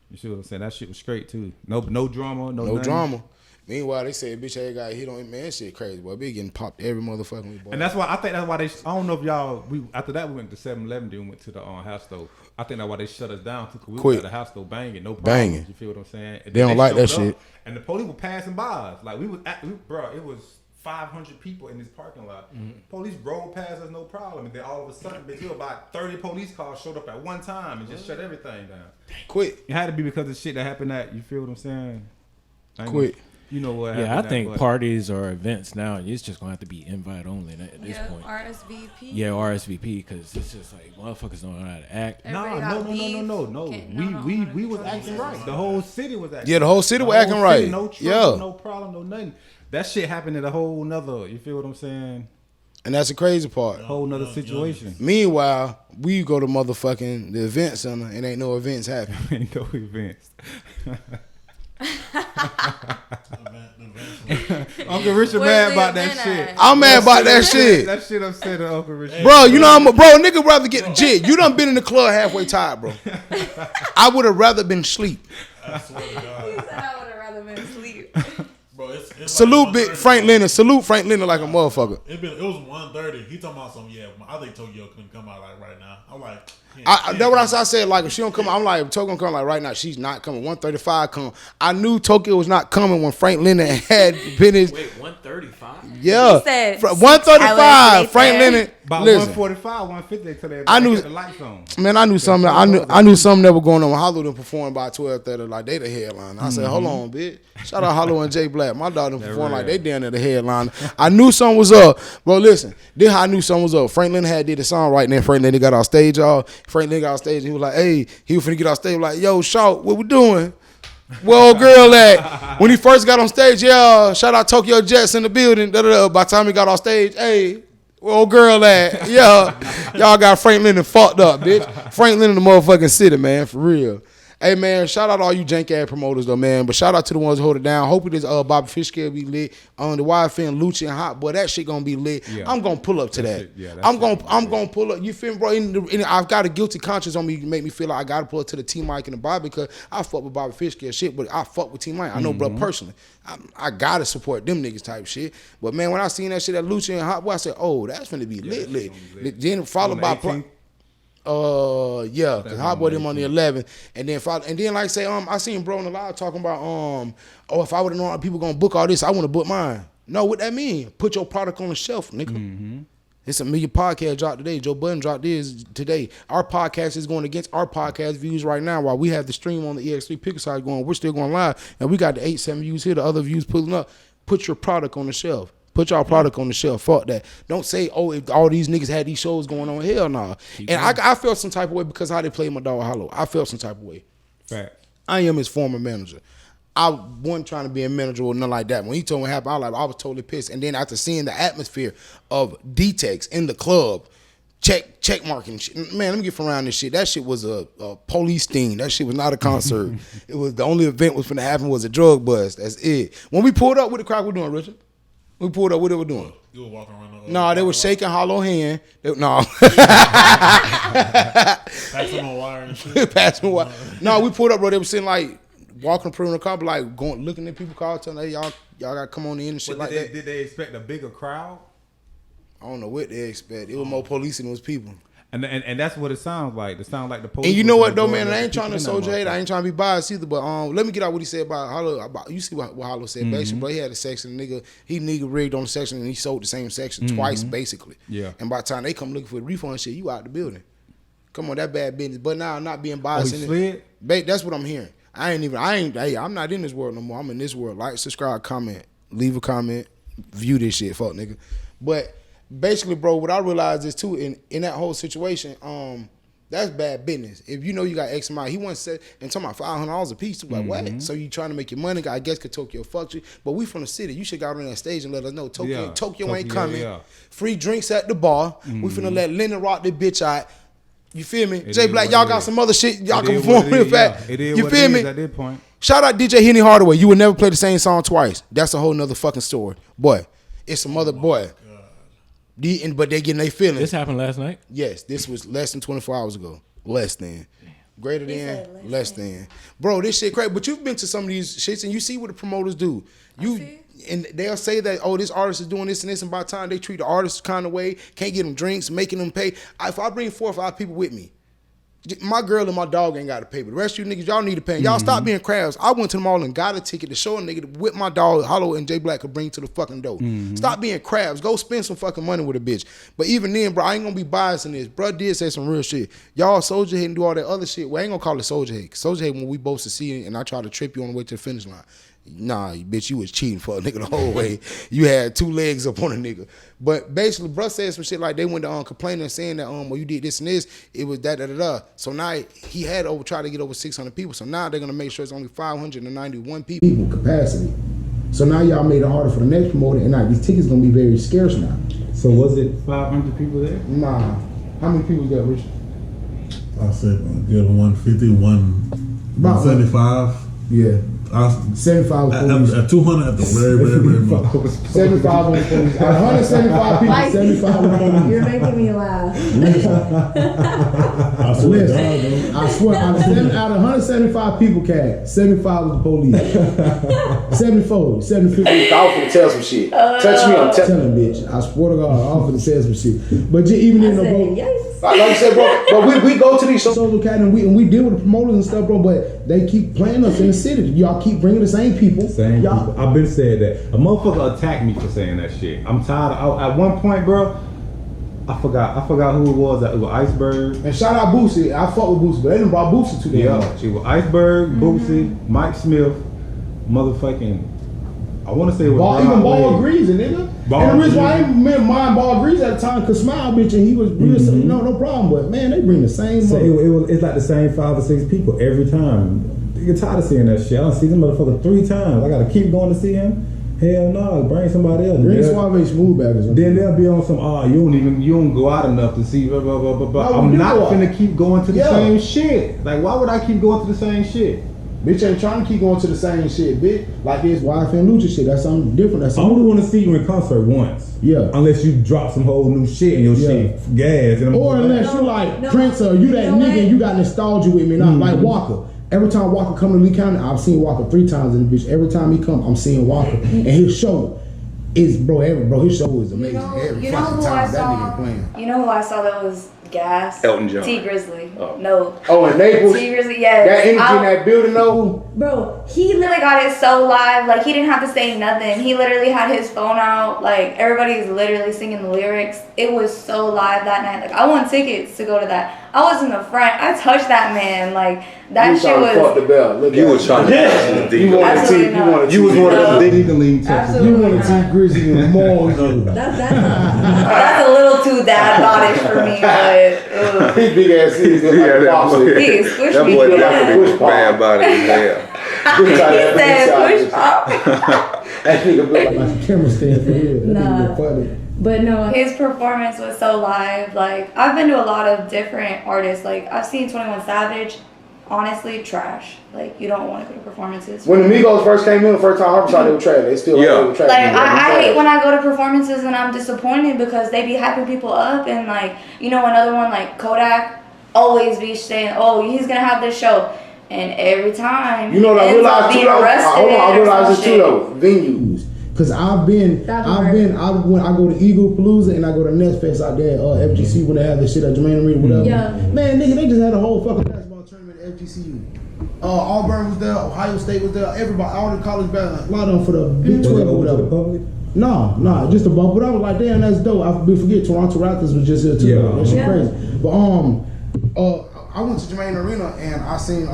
You see what I'm saying? That shit was straight too. No drama. No drama. Meanwhile, they say bitch ass got hit on him. Man, that shit crazy, boy. Be getting popped every motherfucking week, boy. And that's why I think that's why they. I don't know if y'all. After that we went to 7-Eleven. Then we went to the house stove. I think that's why they shut us down too. Cause we went to the house stove banging, no problem. Banging. You feel what I'm saying? And they don't like that shit. And the police were passing by us. Like bro. It was 500 people in this parking lot. Mm-hmm. Police rolled past us, no problem. And then all of a sudden, about 30 police cars showed up at one time and just shut everything down. Quick. It had to be because of shit that happened you feel what I'm saying? Quick. You know what? Yeah, I think parties or events now, it's just gonna have to be invite only at this point. RSVP. Yeah, RSVP, because it's just like motherfuckers don't know how to act. No. We was acting right. The whole city was acting. Yeah, the whole city was acting right. No trouble, no problem, no nothing. That shit happened at a whole nother. You feel what I'm saying? And that's the crazy part. Whole nother situation. Meanwhile, we go to motherfucking the event center and ain't no events happening. Ain't no events. Uncle Richard mad about that shit. I'm mad about that shit. That shit upset Uncle Richard. Bro, you know nigga rather get jit. You done been in the club halfway tired, bro. I would have rather been asleep. I swear to God. He said I would have rather been asleep. Bro, it's salute like big Frank Lennon. Salute Frank Lennon like a motherfucker. It was 1:30. He talking about something. Yeah, I think Tokyo couldn't come out like right now. I'm like, that's what I said. Like if she don't come, I'm like Tokyo gonna come like right now. She's not coming. 1:35 come. I knew Tokyo was not coming when Frank Lennon had been his. Wait, 1:35? Yeah, 1:35. Frank Lennon. About 1:45, 1:50 till they get the lights on. Man, I knew something. I knew something that was going on when Hollow done performed by 12:30. Like they the headline. I said, hold on, bitch. Shout out Hollow and Jay Black. My daughter performed like they down at the headline. I knew something was up, bro. Listen, this how I knew something was up. Frank Lennon had did the song right then. Frank Lennon got off stage, y'all. Frank Lennon got off stage. And he was like, hey, he was finna get off stage. Like, yo, shout, what we doing? Where old girl at? When he first got on stage, yeah, shout out Tokyo Jets in the building. By the time he got off stage, hey, where old girl at? Yeah, y'all got Frank Lennon fucked up, bitch. Frank Lennon the motherfucking city, man, for real. Hey, man, shout out to all you jank ass promoters, though, man. But shout out to the ones who hold it down. Hopefully this Bobby Fish scale be lit. On the YFN, Lucci and Hot, boy, that shit gonna be lit. Yeah. I'm gonna pull up to that. I'm gonna pull up. You feel me, bro? I've got a guilty conscience on me to make me feel like I gotta pull up to the T Mike and the Bobby because I fuck with Bobby Fish scale shit, but I fuck with T Mike. I know, bro, personally. I gotta support them niggas type shit. But man, when I seen that shit at Lucci and Hot, boy, I said, oh, that's gonna be lit. Then followed by. Yeah, because Hot Boy them on the 11th, and then like I say, I seen bro in the live talking about if I would have known people gonna book all this, I want to book mine. No, what that mean? Put your product on the shelf, nigga. Mm-hmm. It's a million podcast dropped today. Joe Budden dropped his today. Our podcast is going against our podcast views right now. While we have the stream on the EX3 Pickled Sausage going, we're still going live, and we got the 8-7 views here. The other views pulling up. Put your product on the shelf. Put y'all product on the shelf. Fuck that. Don't say, if all these niggas had these shows going on. Hell no. Nah. And I felt some type of way because how they played my dog Hollow. I felt some type of way. Fact. I am his former manager. I wasn't trying to be a manager or nothing like that. When he told me what happened, I was totally pissed. And then after seeing the atmosphere of D-Tex in the club, check marking shit. Man, let me get from around this shit. That shit was a police sting. That shit was not a concert. It was the only event was finna happen was a drug bust. That's it. When we pulled up, what the crowd were doing, Richard? We pulled up, what they were doing? You were walking around the No, they were shaking Hollow hand. No. Passing on wire and shit. Passing wire. No, we pulled up, bro. They were sitting like walking through the car, like going looking at people, calling, telling them, hey, y'all gotta come on in and shit that. Did they expect a bigger crowd? I don't know what they expect. It was more police than it was people. And that's what it sounds like. It sounds like the police. And you know what though, man? I ain't trying to soldier hate. I ain't trying to be biased either. But let me get out what he said about Hollow. You see what Hollow said, basically. But he had a section, nigga rigged on the section, and he sold the same section twice, basically. Yeah. And by the time they come looking for the refund shit, you out the building. Come on, that bad business. But now I'm not being biased. He slid? That's what I'm hearing. I'm not in this world no more. I'm in this world. Like, subscribe, comment, leave a comment, view this shit, fuck nigga. But basically, bro, what I realized is too in that whole situation, that's bad business. If you know you got X amount, he wants to say and talking about $500 a piece. Like what? So you trying to make your money? I guess could Tokyo fuck you, but we from the city. You should got on that stage and let us know Tokyo ain't coming. Yeah. Free drinks at the bar. We finna let Lennon rock this bitch out. You feel me? Jay Black, y'all got some other shit y'all can perform real fast. You feel me? At that point. Shout out DJ Henny Hardaway. You would never play the same song twice. That's a whole nother fucking story. Boy, it's some other boy. But they getting their feelings. This happened last night? Yes, this was less than 24 hours ago. Less than. Greater than, less than. Bro, this shit crazy. But you've been to some of these shits and you see what the promoters do. And they'll say that, this artist is doing this and this, and by the time they treat the artist kind of way, can't get them drinks, making them pay. If I bring 4 or 5 people with me, my girl and my dog ain't got to pay, but the rest of you niggas, y'all need to pay. Y'all stop being crabs. I went to the mall and got a ticket to show a nigga what my dog, Hollow and Jay Black could bring to the fucking door. Stop being crabs. Go spend some fucking money with a bitch. But even then, bro, I ain't gonna be biased in this. Bro did say some real shit. Y'all soldier hate and do all that other shit. Well, I ain't gonna call it soldier hate. Soldier hate when we both succeed and I try to trip you on the way to the finish line. Nah, bitch, you was cheating for a nigga the whole way. You had 2 legs up on a nigga. But basically, bruh said some shit like they went to complaining and saying that well, you did this and this. It was da. So now he had tried to get over 600 people. So now they're gonna make sure it's only 591 people capacity. So now y'all made it harder for the next promoter, and now these tickets gonna be very scarce now. So was it 500 people there? Nah. How many people got, Rich? I said good 150, 175. Yeah. 75 police. 200 at the very most. 75 on the police. 175 people, 75 on the police. You're making me laugh. I swear, out of 175 people, Cat, 75 was the police. 74, 750. I was finna tell some shit. Touch me, I'm telling bitch. I swear to God, I was finna tell some shit. But even in the boat. Like I said, bro, but we go to these shows, Cat, and we deal with the promoters and stuff, bro. But they keep playing us in the city. Y'all keep bringing the same people. People. I've been saying that. A motherfucker attacked me for saying that shit. I'm tired. At one point, bro, I forgot who it was. It was Iceberg. And shout out Boosie. I fuck with Boosie, but they didn't brought Boosie too damn much. It was Iceberg, Boosie, Mike Smith, motherfucking. I want to say it was even Ball Greasy, nigga. And the reason why I ain't mind Ball Greasy at the time, cause Smile bitch, and he was real, no problem. But man, they bring the same. So it's like the same 5 or 6 people every time. You're tired of seeing that shit. I don't see them motherfucker 3 times. I gotta keep going to see him. Hell no, bring somebody else. Bring Suave Smoothbackers. Then they'll be on some. You don't go out enough to see. Blah, blah, blah, blah. I'm not gonna keep going to the same shit. Like, why would I keep going to the same shit? Bitch ain't trying to keep going to the same shit, bitch. Like this YF and Lucha shit. That's something different. I only want to see you in concert once. Yeah. Unless you drop some whole new shit in your shit, gas. Or unless you like Prince or you that nigga and you got nostalgia with me. Not like Walker. Every time Walker come to Lee County, I've seen Walker 3 times in the bitch. Every time he come, I'm seeing Walker. And his show is, his show is amazing. Every fucking time that nigga playing. You know who I saw that was Gas. Elton John. T Grizzly. Oh. No. Oh, in Naples. T Grizzly, yes. That energy in that building, though. Bro, he literally got it so live. Like, he didn't have to say nothing. He literally had his phone out. Like, everybody's literally singing the lyrics. It was so live that night. Like, I won tickets to go to that. I was in the front. I touched that man. Like, that shit was. Fuck the bell. Look, You was trying to. You wanted You was one of them. Absolutely You wanted T Grizzly and more. That's a little too dad bodish for me, but His big ass is he squished That me. boy Yeah. definitely bad body as hell. He said push pop. That nigga built like My camera stand for real. That Nah. nigga funny. But no, his performance was so live. Like, I've been to a lot of different artists. Like, I've seen 21 Savage. Honestly, trash. Like, you don't want to go to performances. when the Migos first came in the first time, I thought they were trash. They still Yeah. they were trash. Like, I hate when I go to performances and I'm disappointed because they be hyping people up. And, like, you know, another one like Kodak always be saying, oh, he's going to have this show. And every time, You know what I ends up realized too being though? arrested I or realized this some too shit. though. Venues. Cause I go to Eagle Palooza and I go to Nest Fest out there at FGC when they have the shit at Jermaine Arena, whatever. Yeah. Man, nigga, they just had a whole fucking basketball tournament at FGCU. Auburn was there, Ohio State was there, everybody, all the college basketball, a lot of them for the Big 12 or whatever. No, just a bump. But I was like, damn, that's dope. I forget Toronto Raptors was just here too. Yeah. That shit crazy. But I went to Jermaine Arena and I seen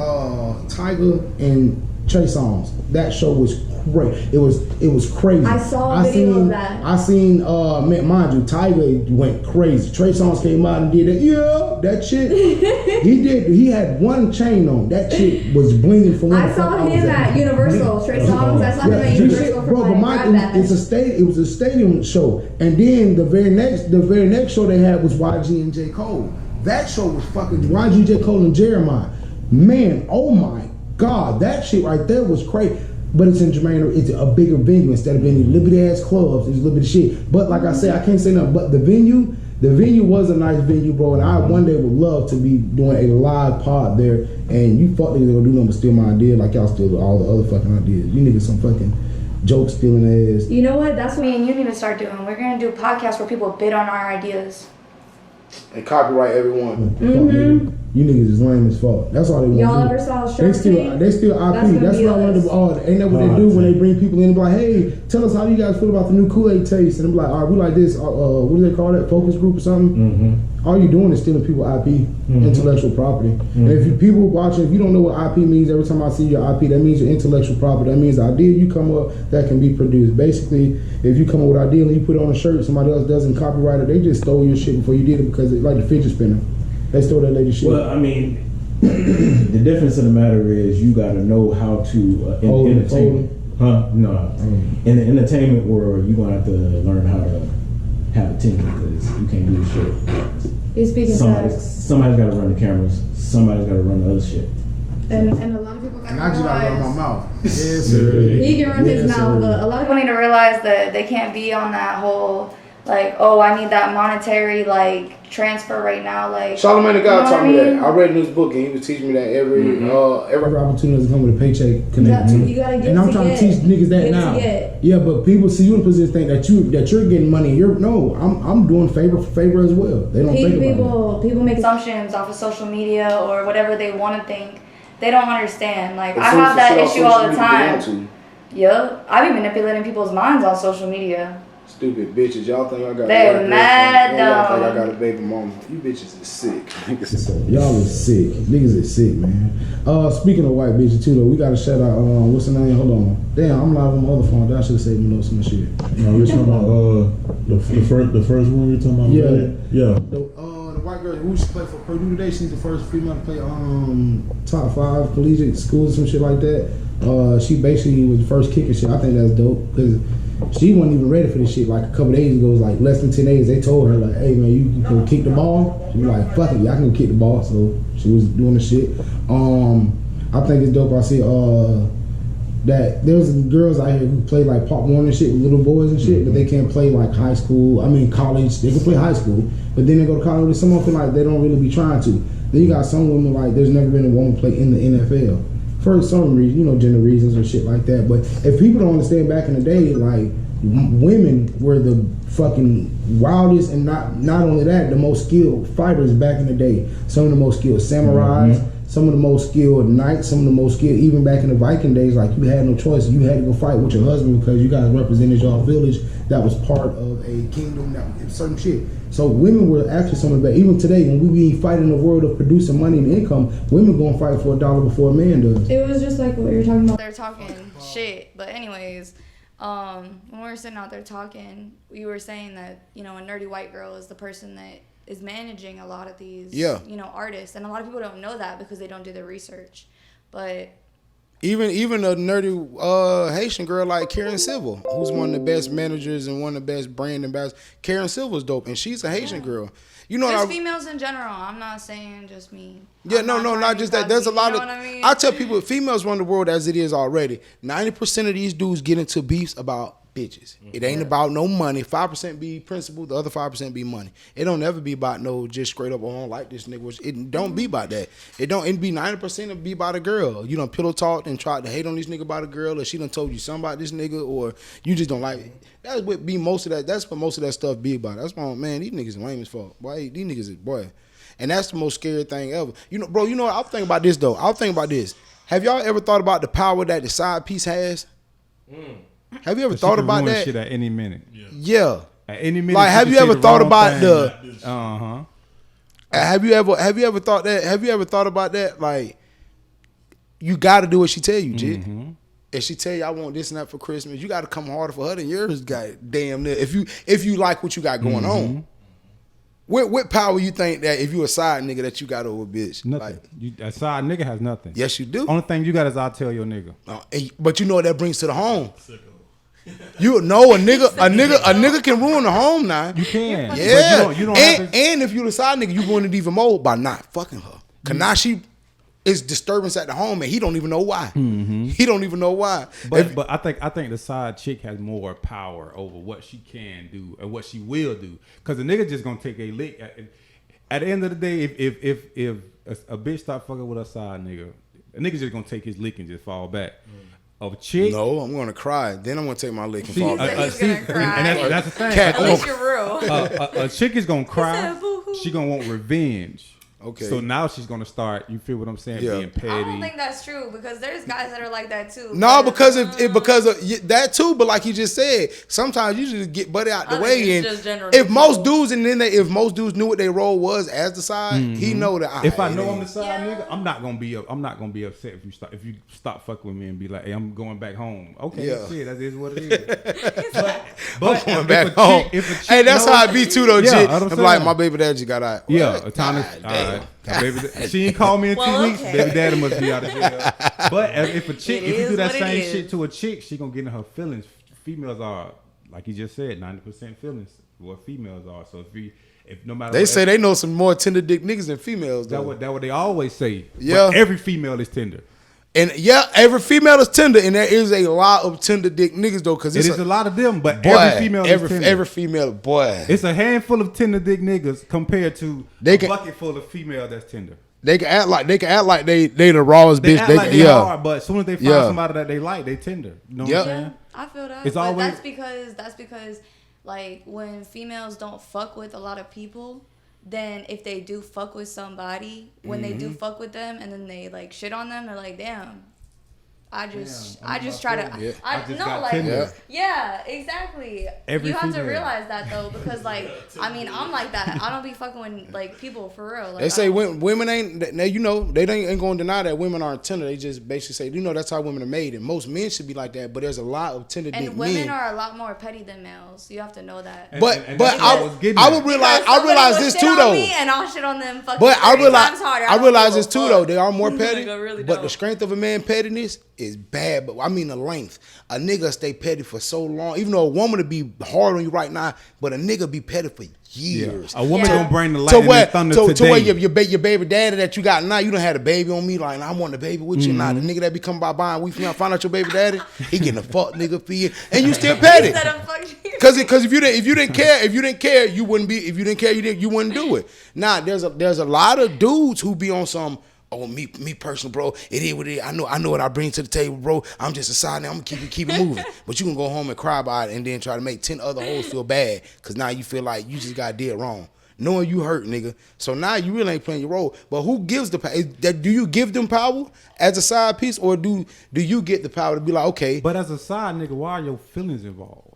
Tiger and Trey Songz. That show was great. It was crazy. I saw a video of that. I seen mind you, Tiger went crazy. Trey Songz came out and did that. Yeah, that shit. He had one chain on. That shit was blinging from one. I saw him at Universal. Trey Songz. I saw him at Universal. Bro, but it was a stadium show, and then the very next show they had was YG and J. Cole. That show was fucking YG, J. Cole, and Jeremiah. Man, oh my God, that shit right there was crazy. But it's in Jermaine, it's a bigger venue instead of being liberty ass clubs. It's liberty shit. But like I said, I can't say nothing. But the venue was a nice venue, bro. And I one day would love to be doing a live pod there. And you fuck niggas gonna do nothing but steal my idea, like y'all steal all the other fucking ideas. You niggas some fucking joke stealing ass. You know what? That's what me and you need to start doing. We're gonna do podcasts where people bid on our ideas. And copyright everyone. Mm-hmm. You niggas is lame as fuck. That's all they want. Y'all ever saw Shark Tank? They steal IP. That's what I wanted to. Ain't that what they do when they bring people in and be like, hey, tell us how you guys feel about the new Kool-Aid taste, and I'm like, all right, we like this. What do they call that? Focus group or something. Mm-hmm. All you doing is stealing people IP, intellectual property. And if you people watching, if you don't know what IP means, every time I see your IP, that means your intellectual property. That means the idea you come up that can be produced. Basically, if you come up with an idea and you put it on a shirt, somebody else doesn't copyright it. They just stole your shit before you did it because it's like the fidget spinner. They stole that lady shit. Well, I mean, the difference in the matter is you got to know how to entertain. Huh? No. In the entertainment world, you're gonna have to learn how to have attention because you can't do this shit. He's speaking Somebody's got to run the cameras. Somebody's got to run the other shit. And a lot of people got And I just gotta run my mouth. Yes, sir. He can run his mouth, but a lot of people need to realize that they can't be on that whole, like, oh, I need that monetary, like, transfer right now. Like, Charlamagne the God you know taught me what I mean? that. I read in his book and he was teaching me that every opportunity doesn't come with a paycheck connected. You gotta get and I'm to trying get. to teach niggas that Get to now. get. Yeah, but people see you in a position think that you're getting money. I'm doing favor for favor as well. They don't think about it. People make assumptions off of social media or whatever they want to think. They don't understand. Like, I As soon as have the that shit on issue all the social media, they want time. to. Yup. I be manipulating people's minds on social media. Stupid bitches. Y'all think I got They're a white mad girlfriend, and y'all think I dumb. got a baby mama. You bitches is sick. Y'all is sick. Niggas is sick, man. Speaking of white bitches too though, we gotta shout out what's her name? Hold on. Damn, I'm live on my other phone. I should have saved me notes and shit. No, we're talking about the first one we're talking about. Yeah. Yeah. The white girl who used to play for Purdue today, she's the first female to play top 5 collegiate schools, some shit like that. She basically was the first kicker shit. I think that's dope because she wasn't even ready for this shit. Like a couple days ago, it was like less than 10 days. They told her like, "Hey man, you can kick the ball." She was like, "Fuck it, I can kick the ball." So she was doing the shit. I think it's dope. I see that there's girls out here who play like Pop Warner shit with little boys and shit, but they can't play like high school. I mean college. They can play high school, but then they go to college with someone feel like they don't really be trying to. Then you got some women like there's never been a woman play in the NFL. For some reason, gender reasons or shit like that. But if people don't understand back in the day, like women were the fucking wildest, and not only that, the most skilled fighters back in the day. Some of the most skilled samurais, some of the most skilled knights, some of the most skilled, even back in the Viking days, like you had no choice. You had to go fight with your husband because you guys represented your village that was part of a kingdom, that certain shit. So women were actually some of the best. Even today, when we be fighting the world of producing money and income, women gonna fight for $1 before a man does. It was just like what you were talking about. They're talking shit, but anyways, when we were sitting out there talking, we were saying that, you know, a nerdy white girl is the person that is managing a lot of these, you know, artists, and a lot of people don't know that because they don't do their research. But even a nerdy Haitian girl like Karen Silva, who's one of the best managers and one of the best brand ambassadors. Karen Silva's dope, and she's a Haitian girl. You know, just females in general. I'm not saying just me. Yeah, not just that. There's a lot of. I mean? I tell people, females run the world as it is already. 90% of these dudes get into beefs about bitches. It ain't about no money. 5% be principle. The other 5% be money. It don't ever be about no just straight up. Oh, I don't like this nigga. It don't be about that. It be 90% of be about a girl. You done pillow talked and tried to hate on this nigga about a girl, or she done told you something about this nigga, or you just don't like it. That's what be most of that. That's what most of that stuff be about. That's why, man, these niggas lame as fuck. Boy, these niggas is boy. And that's the most scary thing ever. You know, bro, you know what? I'll think about this though. I'll think about this. Have y'all ever thought about the power that the side piece has? Have you ever thought about that? Shit at any minute. Yeah. At any minute. Like, have you ever thought about the? Have you ever thought that? Have you ever thought about that? Like, you got to do what she tell you, Jit. If she tell you I want this and that for Christmas, you got to come harder for her than yours. Damn near. If you like what you got going on. What power you think that if you a side nigga that you got over a bitch? Nothing. A side nigga has nothing. Yes, you do. Only thing you got is I'll tell your nigga. But you know what that brings to the home. You know a nigga can ruin the home now. You can. Yeah. You don't and if you the side nigga, you ruin it even more by not fucking her. Cause now she is disturbance at the home and he don't even know why. He don't even know why. But I think the side chick has more power over what she can do and what she will do. Cause the nigga just gonna take a lick. At the end of the day, if a bitch start fucking with a side nigga, a nigga just gonna take his lick and just fall back. A chick? No, I'm gonna cry. Then I'm gonna take my lick and fall back. And that's the thing. At least you're real. A chick is gonna cry. She gonna want revenge. Okay. So now she's gonna start. You feel what I'm saying? Yeah. Being petty. I don't think that's true because there's guys that are like that too. No, because of that too. But like you just said, sometimes you just get buddy out the way. And if most dudes knew what their role was as the side, he know that. If I know I'm the side nigga, I'm not gonna be upset if you stop fucking with me and be like, hey, I'm going back home. Okay, shit, that is what it is. but I'm going back home. Hey, that's how I be too though, Jit. I'm like, my baby dad just got out. Yeah, a time to. She ain't called me in 2 weeks. Baby daddy must be out of jail. But if you do that same shit to a chick, she gonna get in her feelings. Females are, like you just said, 90% feelings. What females are. So if no matter they say they know some more tender dick niggas than females. Though. That what they always say. Yeah, but every female is tender. And yeah, every female is tender, and there is a lot of tender dick niggas though, because it is a lot of them. But every female is tender. Every female, boy, it's a handful of tender dick niggas compared to a bucket full of female that's tender. They can act like they the rawest bitch. Act like they hard, but as soon as they find somebody that they like, they tender. You know what I'm saying? I feel that. It's always that's because like when females don't fuck with a lot of people, then if they do fuck with somebody, when they do fuck with them and then they like shit on them, they're like, damn. I just try to. Yeah, exactly. You have to realize that though, because like, I mean, I'm like that. I don't be fucking with like people for real. Like, they say women ain't. Now you know they ain't going to deny that women aren't tender. They just basically say, that's how women are made, and most men should be like that. But there's a lot of tender dick men. And women are a lot more petty than males. You have to know that. But I realize this too though. And I'll shit on them. But I realize this too though. They are more petty. But the strength of a man pettiness is bad, but I mean the length. A nigga stay petty for so long, even though a woman would be hard on you right now, but a nigga be petty for years. A woman gonna bring the lightning and thunder today. To where your baby daddy that you got now, you done had a baby on me, like I want a baby with you now. The nigga that be coming by buying, we find out your baby daddy, he getting a fuck nigga for you, and you still petty. Because if you didn't care, you wouldn't be. If you didn't care, you wouldn't do it. Now there's a lot of dudes who be on some. oh, me personal, bro. It is what it is. I know what I bring to the table, bro. I'm just a side now. I'm gonna keep it moving. But you can go home and cry about it and then try to make 10 other hoes feel bad because now you feel like you just got did wrong. Knowing you hurt, nigga. So now you really ain't playing your role. But who gives the power? Do you give them power as a side piece, or do you get the power to be like, okay? But as a side nigga, why are your feelings involved?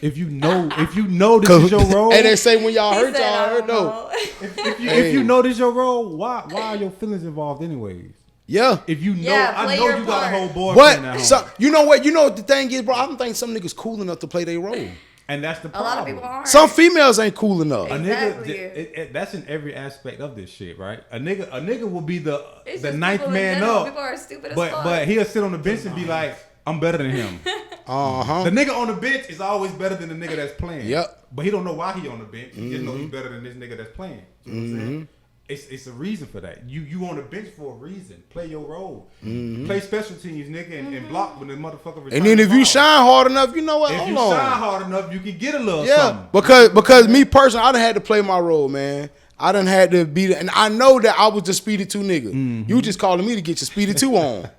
If you know this is your role, and they say when y'all hurt, y'all hurt though. If you know this your role, why are your feelings involved anyways? Yeah. If you know, Yeah, I play know your you got a part. whole boyfriend at But home. so, you know what the thing is, bro? I don't think some niggas cool enough to play their role. And that's the A problem. lot of people aren't. Some females ain't cool enough. A Exactly. nigga, that's in every aspect of this shit, right? A nigga will be the It's the just ninth people in man general. up, People are stupid as fuck. but he'll sit on the bench and be like, I'm better than him. The nigga on the bench is always better than the nigga that's playing. Yep. But he don't know why he on the bench. He just know he's better than this nigga that's playing. You know what I'm saying? It's a reason for that. You on the bench for a reason. Play your role. Play special teams, nigga, and block when the motherfucker returns. And then if the you ball. shine hard enough, you know what? if Hold you on. shine hard enough, you can get a little Yeah, something. because me personally, I done had to play my role, man. I done had to be and I know that I was the speedy 2 nigga. You just calling me to get your speedy 2 on.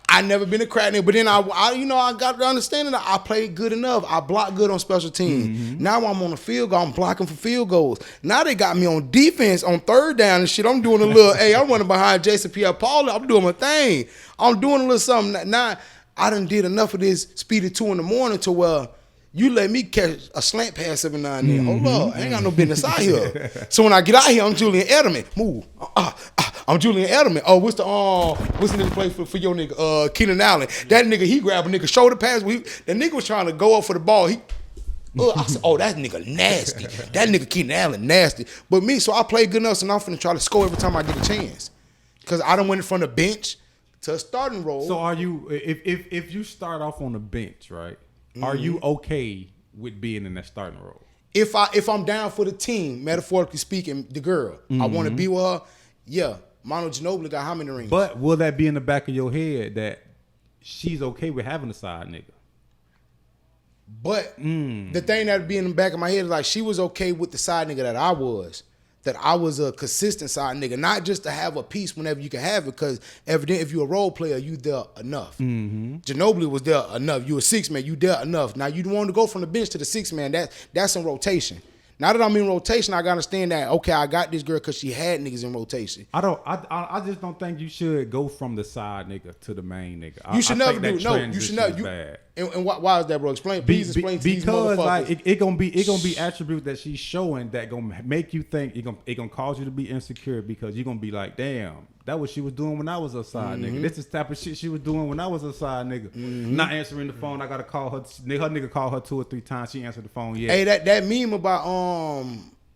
I never been a crack nigga, but then I got the understanding that I played good enough. I blocked good on special teams. Now I'm on the field goal. I'm blocking for field goals. Now they got me on defense on 3rd down and shit. I'm doing a little, hey, I'm running behind Jason Pierre-Paul. I'm doing my thing. I'm doing a little something. Now I done did enough of this speedy 2 in the morning to where you let me catch a slant pass every now and then. Hold up, I ain't got no business out here. So when I get out here, I'm Julian Edelman. Move. I'm Julian Edelman. Oh, what's the nigga play for your nigga? Keenan Allen. That nigga, he grabbed a nigga shoulder pass. The nigga was trying to go up for the ball. I said, oh, that nigga nasty. That nigga Keenan Allen nasty. But me, so I played good enough, so now I'm finna try to score every time I get a chance. Cause I done went from the bench to a starting role. So are you if you start off on the bench, right? Are you okay with being in that starting role? If I'm down for the team, metaphorically speaking, the girl, I want to be with her. Yeah, Manu Ginobili got how many rings? But will that be in the back of your head that she's okay with having a side nigga? But the thing that would be in the back of my head is like she was okay with the side nigga that I was. That I was a consistent side nigga, not just to have a piece whenever you can have it, because evidently if you're a role player, you there enough. Ginobili was there enough. You a 6-man, you there enough. Now you don't want to go from the bench to the 6-man. That's in rotation. Now that I'm in rotation, I gotta understand that, okay, I got this girl because she had niggas in rotation. I just don't think you should go from the side nigga to the main nigga. You should never think do. that No, you should never. transition is bad. And why is that, bro? Please explain to these because motherfuckers. like it gonna be attributes that she's showing that gonna make you think it gonna cause you to be insecure, because you're gonna be like, damn, that what she was doing when I was a side nigga. This is the type of shit she was doing when I was a side nigga. Not answering the phone. I gotta call her. Her nigga called her 2 or 3 times. She answered the phone. Yeah. Hey, that meme about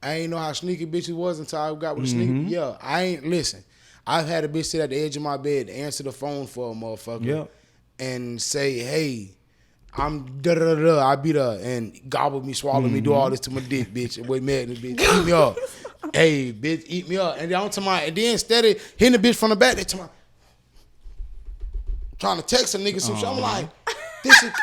I ain't know how sneaky bitches was until I got with a sneaker. Yeah, I ain't listen. I've had a bitch sit at the edge of my bed to answer the phone for a motherfucker and say, hey, I'm da-da-da-da, I beat her, and gobble me, swallow me, do all this to my dick, bitch. Wait, man, bitch, eat me up. Hey, bitch, eat me up. And then and then instead of hitting the bitch from the back, they trying to text a nigga some shit. I'm like,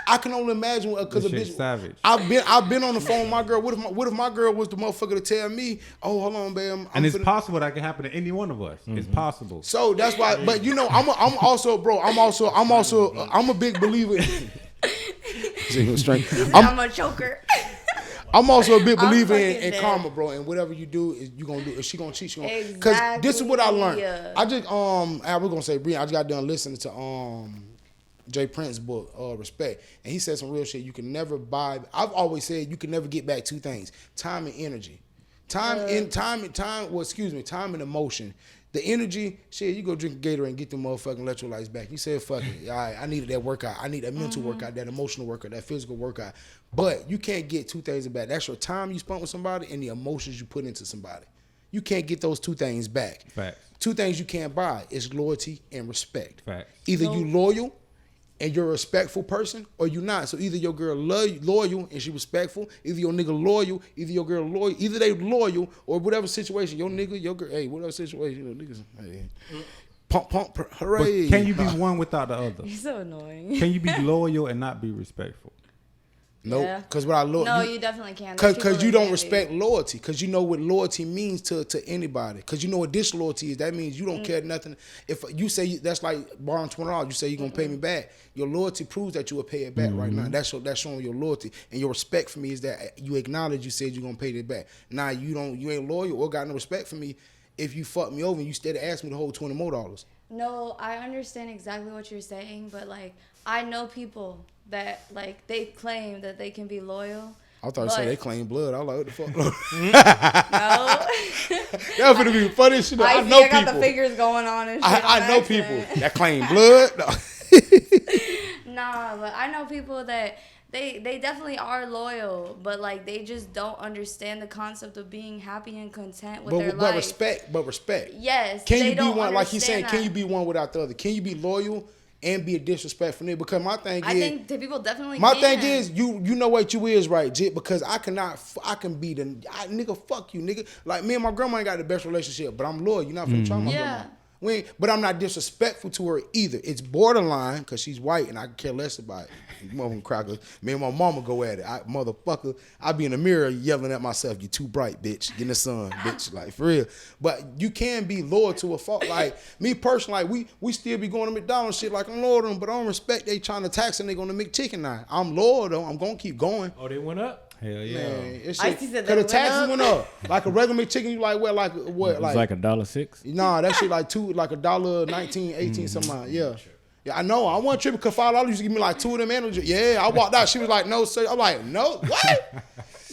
I can only imagine because a bitch savage. I've been on the phone with my girl. What if my girl was the motherfucker to tell me, oh, hold on, babe. And it's possible that can happen to any one of us. It's possible. So that's why. But you know, I'm also a big believer. I'm a choker. I'm also a big believer fucking in dead. karma, bro. And whatever you do, is you gonna do. If she gonna cheat, she gonna. Exactly. Because this is what I learned. I just I was gonna say, Brian, I just got done listening to Jay Prince's book, Respect, and he said some real shit. You can never buy. I've always said you can never get back 2 things: time and energy. Time and emotion. The energy, shit, you go drink a Gatorade and get the motherfucking electrolytes back. You said, fuck it. I needed that workout. I need that mental workout, that emotional workout, that physical workout. But you can't get 2 things back. That's your time you spent with somebody and the emotions you put into somebody. You can't get those 2 things back. Facts. 2 things you can't buy is loyalty and respect. Facts. Either you loyal and you're a respectful person, or you not. So either your girl loyal and she respectful, either your nigga loyal, either your girl loyal, either they loyal, or whatever situation, your nigga, your girl, hey, whatever situation, niggas, hey, pump, hooray. But can you be one without the other? You're so annoying. Can you be loyal and not be respectful? Nope. Yeah. Because what I No, you definitely can't. There's people Because you that don't can't respect loyalty. Because you know what loyalty means to anybody. Because you know what disloyalty is. That means you don't care nothing. If you say that's like borrowing $20, you say you're gonna pay me back. Your loyalty proves that you will pay it back right now. That's showing your loyalty. And your respect for me is that you acknowledge you said you're gonna pay it back. Now you ain't loyal or got no respect for me if you fuck me over and you instead ask me to hold $20 more. No, I understand exactly what you're saying, but like I know people that like they claim that they can be loyal. I thought you said they claim blood. I was like, what the fuck? No. That's gonna be the funniest shit. I know I got people. the figures going on and shit. I know people that claim blood. Nah, but I know people that they definitely are loyal, but like they just don't understand the concept of being happy and content with their life. But respect. Yes. Can they you be don't one like he's saying? understand Can you that. be one without the other? Can you be loyal and be a disrespectful nigga? Because my thing I is, think the people definitely my can. thing is, you know what you is, right, Jit? Because I can be nigga, fuck you, nigga. Like me and my grandma ain't got the best relationship, but I'm loyal. You're not finna try my grandma. But I'm not disrespectful to her either. It's borderline because she's white and I can care less about it. Motherfucking crackers. Me and my mama go at it. Motherfucker, I be in the mirror yelling at myself, you too bright, bitch. Get in the sun, bitch. Like, for real. But you can be loyal to a fault. Like, me personally, like, we still be going to McDonald's shit like I'm loyal to them, but I don't respect they trying to tax a nigga on the McChicken now. I'm loyal, though. I'm going to keep going. Oh, they went up? Hell yeah. Man, it's I shit. see that Cause they the taxes went went up. Like a regular McChicken, you like what? Like what? It was like $1.06. Nah, that shit like $1.19, 18, something like yeah. Yeah, I know. I wasn't tripping because $5 used to give me like two of them managers. Yeah, I walked out. She was like, no, sir. I'm like, no, what?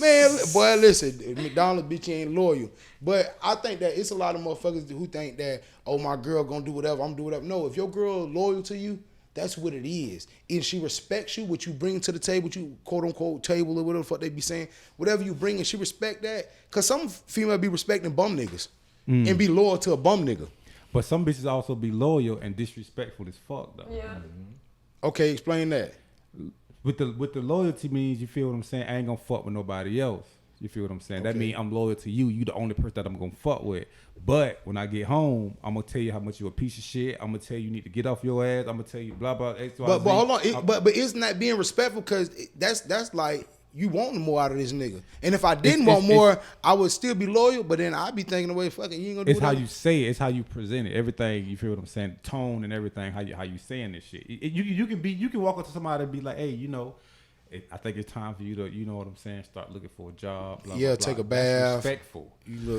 Man, boy, listen, McDonald's bitch ain't loyal. But I think that it's a lot of motherfuckers who think that, oh, my girl gonna do whatever, I'm gonna do whatever. No, if your girl loyal to you, that's what it is. And she respects you, what you bring to the table, what you quote unquote table or whatever the fuck they be saying. Whatever you bring and she respect that. Cause some female be respecting bum niggas and be loyal to a bum nigga. But some bitches also be loyal and disrespectful as fuck though. Yeah. Okay, explain that. With the loyalty means, you feel what I'm saying, I ain't gonna fuck with nobody else. You feel what I'm saying? That means I'm loyal to you. You the only person that I'm gonna fuck with. But when I get home, I'm gonna tell you how much you a piece of shit. I'm gonna tell you need to get off your ass. I'm gonna tell you blah blah. X, Y, But Z. hold on, but isn't that being respectful? Because that's like you want more out of this nigga. And if I didn't want more, I would still be loyal. But then I'd be thinking away, fucking, you ain't gonna do. It's how whatever. you say it. It's how you present it. Everything. You feel what I'm saying? Tone and everything. How you saying this shit. You can walk up to somebody and be like, hey, you know, I think it's time for you to, you know what I'm saying, start looking for a job. Blah, Yeah, blah, take blah. a bath. That's respectful.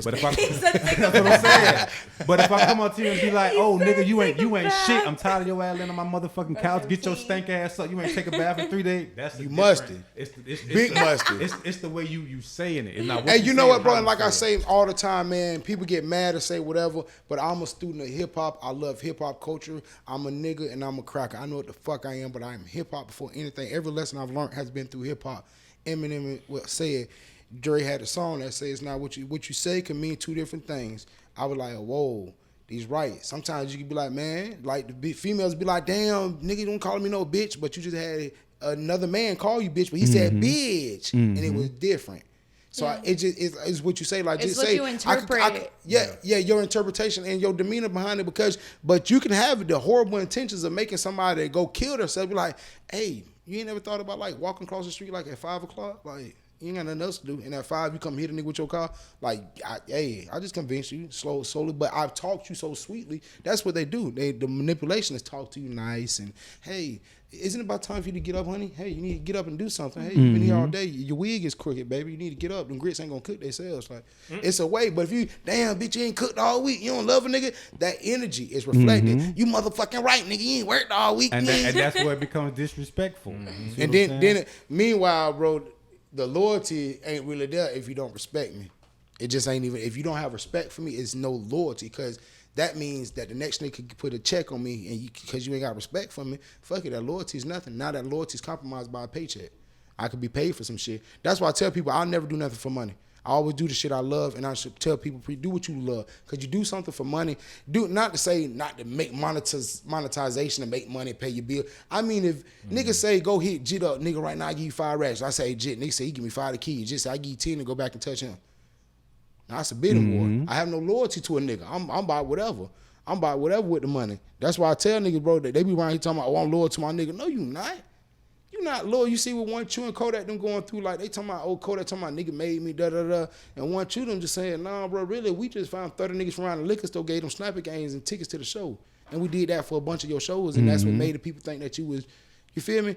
But if I, that's what I'm saying. But if I come up to you and be like, oh nigga, you ain't shit. I'm tired of your ass laying on my motherfucking couch. Get your stank ass up. You ain't take a bath in 3 days. That's You musty. It's Big musty. It's the way you saying it. It's not what Hey, you you know saying, what, bro? how And you like I say say all the time, man, people get mad and say whatever, but I'm a student of hip hop. I love hip hop culture. I'm a nigga and I'm a cracker. I know what the fuck I am, but I am hip hop before anything. Every lesson I've learned has been through hip hop. Eminem said, Dre had a song that says, now what you say can mean two different things. I was like, whoa, he's right. Sometimes you can be like, man, like the females be like, damn, nigga don't call me no bitch, but you just had another man call you bitch, but he said bitch, and it was different. So it's what you say, like It's just what say. you interpret. Your interpretation and your demeanor behind it, but you can have the horrible intentions of making somebody go kill themselves. Be like, hey, you ain't never thought about like walking across the street like at 5 o'clock, like you ain't got nothing else to do. And at 5 you come hit a nigga with your car, like, I just convinced you slowly, but I've talked you so sweetly. That's what they do. The manipulation is talk to you nice and hey. Isn't it about time for you to get up, honey? Hey, you need to get up and do something. Hey, you've been here all day. Your wig is crooked, baby. You need to get up. Them grits ain't gonna cook themselves. Like, it's a way. But if you, damn, bitch, you ain't cooked all week. You don't love a nigga. That energy is reflected. You motherfucking right, nigga. You ain't worked all week. and that's where it becomes disrespectful. And then, meanwhile, bro, the loyalty ain't really there if you don't respect me. It just ain't even. If you don't have respect for me, it's no loyalty because. That means that the next nigga could put a check on me and because you ain't got respect for me, fuck it, that loyalty is nothing. Now that loyalty is compromised by a paycheck. I could be paid for some shit. That's why I tell people I'll never do nothing for money. I always do the shit I love, and I should tell people, do what you love. Because you do something for money, not to make monetization and make money, pay your bill. I mean, if niggas say, go hit Jit up, nigga, right now I give you 5 racks. I say, Jit, nigga say, he give me 5 the keys. Just say, I give you 10 and go back and touch him. Now, that's a bidding war. I have no loyalty to a nigga. I'm by whatever. I'm by whatever with the money. That's why I tell niggas, bro, that they be around here talking about, oh, I'm loyal to my nigga. No, you not. You not loyal. You see what 1 Chew and Kodak them going through, like they talking about, oh, Kodak talking about nigga made me, da da da. And 1 Chew them just saying, nah, bro, really, we just found 30 niggas from around the liquor store, gave them sniper games and tickets to the show. And we did that for a bunch of your shows, and that's what made the people think that you was, you feel me?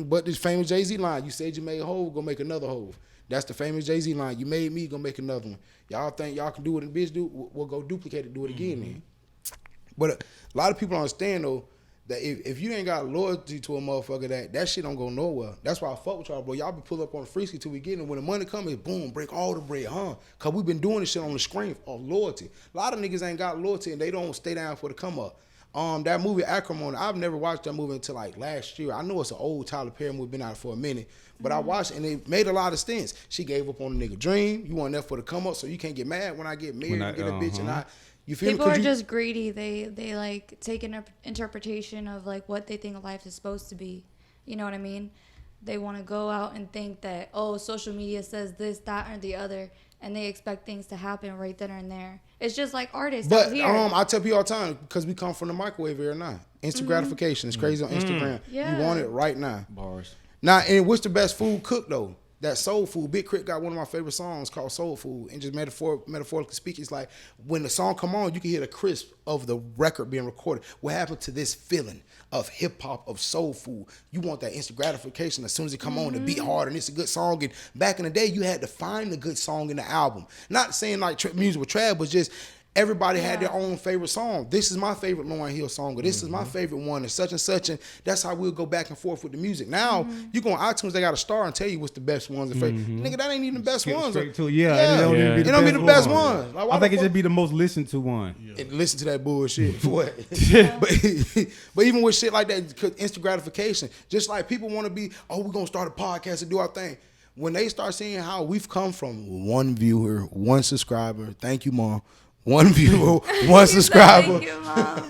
But this famous Jay-Z line, you said you made a hole, go make another hole. That's the famous Jay-Z line. You made me, go make another one. Y'all think y'all can do what a bitch do? We'll go duplicate it, do it again then. But a lot of people don't understand though, that if you ain't got loyalty to a motherfucker, that shit don't go nowhere. That's why I fuck with y'all, bro. Y'all be pulled up on the free ski till we get it. When the money come, it's boom, break all the bread, huh? Cause we been doing this shit on the screen of loyalty. A lot of niggas ain't got loyalty and they don't stay down for the come up. That movie Acrimony, I've never watched that movie until like last year. I know it's an old Tyler Perry movie, been out for a minute, but I watched it and it made a lot of sense. She gave up on the nigga dream. You want that for the come up, so you can't get mad when I get married and get a bitch and I. You feel People me? are just greedy. They like take an interpretation of like what they think life is supposed to be. You know what I mean? They want to go out and think that, oh, social media says this, that, or the other, and they expect things to happen right then and there. It's just like artists out here. I tell people all the time, because we come from the microwave era now. Instant gratification is crazy on Instagram. Yeah. You want it right now. Bars. Now, and what's the best food cooked though? That soul food. Big Crit got one of my favorite songs called Soul Food. And just metaphorically speaking, it's like when the song come on, you can hear the crisp of the record being recorded. What happened to this feeling of hip hop, of soul food? You want that instant gratification as soon as it come on, the beat hard and it's a good song. And back in the day, you had to find the good song in the album. Not saying like music was trash, but just everybody had their own favorite song. This is my favorite Lauryn Hill song, or this is my favorite one, and such, and that's how we'll go back and forth with the music. Now, you go on iTunes, they got a star and tell you what's the best ones. Nigga, that ain't even the best ones. It don't be the best ones. Like, I think it should be the most listened to one. And listen to that bullshit. For what? but even with shit like that, instant gratification, just like people want to be, oh, we're going to start a podcast and do our thing. When they start seeing how we've come from 1 viewer, 1 subscriber, thank you, Mom, 1 viewer, 1 subscriber. Thank you, Mom.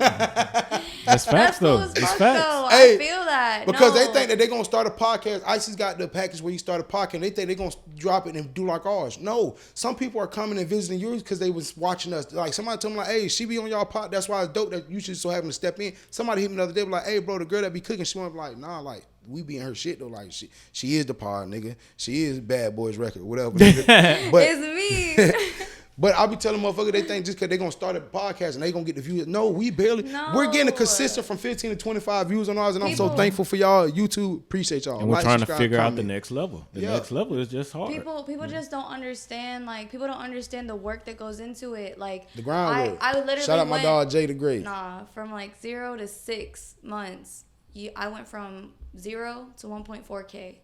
That's facts, though. Cool as It's fuck, facts. though. Hey, I feel that. Because No. they think that they're going to start a podcast. Icy's got the package where you start a podcast. They think they're going to drop it and do like ours. No. Some people are coming and visiting yours because they was watching us. Like somebody told me, like, hey, she be on y'all pod. That's why it's dope that you should so happen to step in. Somebody hit me the other day, like, hey, bro, the girl that be cooking, she want to be like, nah, like, we be in her shit, though. Like, she is the pod, nigga. She is Bad Boys Record, whatever. Nigga. But, It's me. But I be telling motherfuckers they think just because they going to start a podcast and they going to get the views. No, we barely. No. We're getting a consistent from 15 to 25 views on ours, and I'm so thankful for y'all. YouTube, appreciate y'all. And we're Like, trying to subscribe, figure out comment. the next level. The Yeah. next level is just hard. People just don't understand. Like, people don't understand the work that goes into it. Like, The groundwork. I literally Shout out my dog Jay the Great. Nah, from like 0 to 6 months, I went from 0 to 1.4K,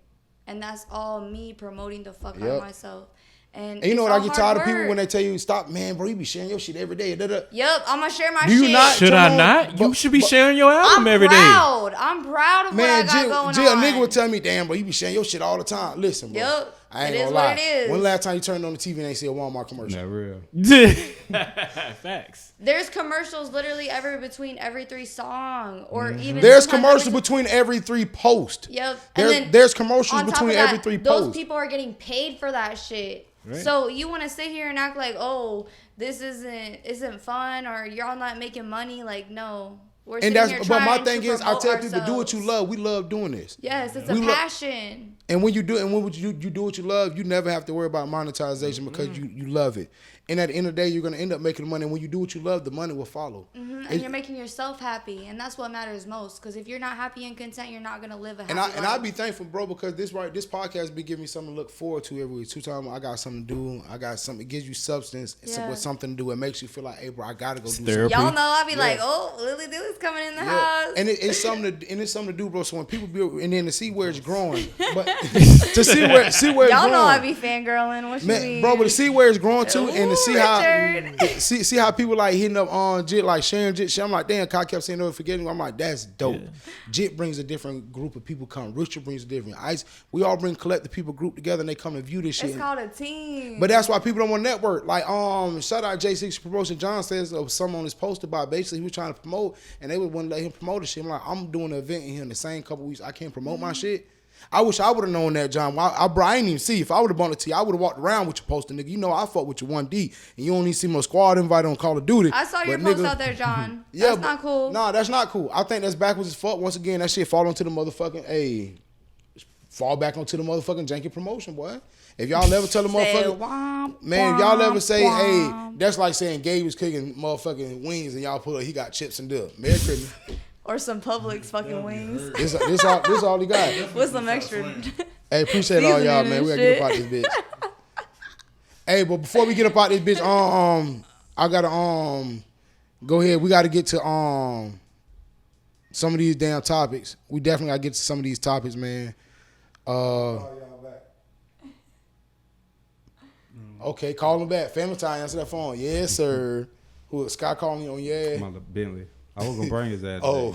and that's all me promoting the fuck out of myself. And you know what? it's I get all tired hard of people work. when they tell you, stop, man, bro, you be sharing your shit every day. Da-da. Yep, I'm gonna share my Do you shit. not? Should Come I on. not? You But- should be but- sharing your album every day. I'm proud of what I Man, got Jill, going a on. nigga would tell me, damn, bro, you be sharing your shit all the time. Listen, bro. Yep. I ain't It gonna is lie. what it is. When last time you turned on the TV and they see a Walmart commercial? Not real. Facts. There's commercials literally between every 3 songs, or even There's sometimes commercials every- between every 3 posts. Yep. There's commercials on top between of that, every 3 those posts. people are getting paid for that shit. Right. So you want to sit here and act like, oh, this isn't fun, or y'all not making money? Like, no, we're And sitting here that's, but my trying thing to is, I tell promote people, do what you ourselves. love. We love doing this. Yes, it's We a lo- passion. And when you do, and when you do what you love, you never have to worry about monetization because you love it. And at the end of the day, you're gonna end up making money. And when you do what you love, the money will follow. And you're making yourself happy, and that's what matters most. Because if you're not happy and content, you're not gonna live a happy life. And I be thankful, bro, because this podcast be giving me something to look forward to every week. 2 times I got something to do. I got something. It gives you substance. Yeah. With something to do. It makes you feel like, hey, bro, I gotta go do Therapy. something. Y'all know I be Yeah. like, oh, Lily Dilly's coming in the Yeah. house. And it's something to do, bro. So when people be, and then to see where it's growing, but to see where it's Y'all growing. know I be fangirling. What you Man, mean? bro, but to see where it's growing to, and to see Richard. see how people like hitting up on Jit, like sharing Jit shit. I'm like, damn, Kai kept saying no, forgetting. I'm like, that's dope. Jit brings a different group of people come. Richard brings a different. We all bring collective people group together, and they come and view this shit. It's called a team. But that's why people don't want to network. Like, shout out J6 Promotion. John says something on his post about basically he was trying to promote, and they would want to let him promote the shit. I'm like, I'm doing an event in here in the same couple weeks. I can't promote my shit. I wish I would have known that, John. I didn't even see. If I would have bought it to you, I would have walked around with your poster, nigga. You know I fuck with your 1D, and you don't even see no squad invite on Call of Duty. I saw your But, post nigga, out there, John. Yeah, That's not cool. Nah, that's not cool. I think that's backwards as fuck. Once again, that shit fall into the motherfucking, hey, fall back onto the motherfucking janky promotion, boy. If y'all ever tell the motherfucker, man, if y'all ever say, hey, that's like saying Gabe was cooking motherfucking wings and y'all put he got chips and dip. Merry Christmas. Or some Publix fucking wings. This all he got. With some extra. Hey, appreciate all y'all, man. We gotta get up out this bitch. Hey, but before we get up out this bitch, I gotta go ahead. We gotta get to some of these damn topics. We definitely gotta get to some of these topics, man. Okay, call him back. Family time, answer that phone. Yes, sir. Who Scott calling you on your ass? My Bentley. I was gonna bring his ass. Oh,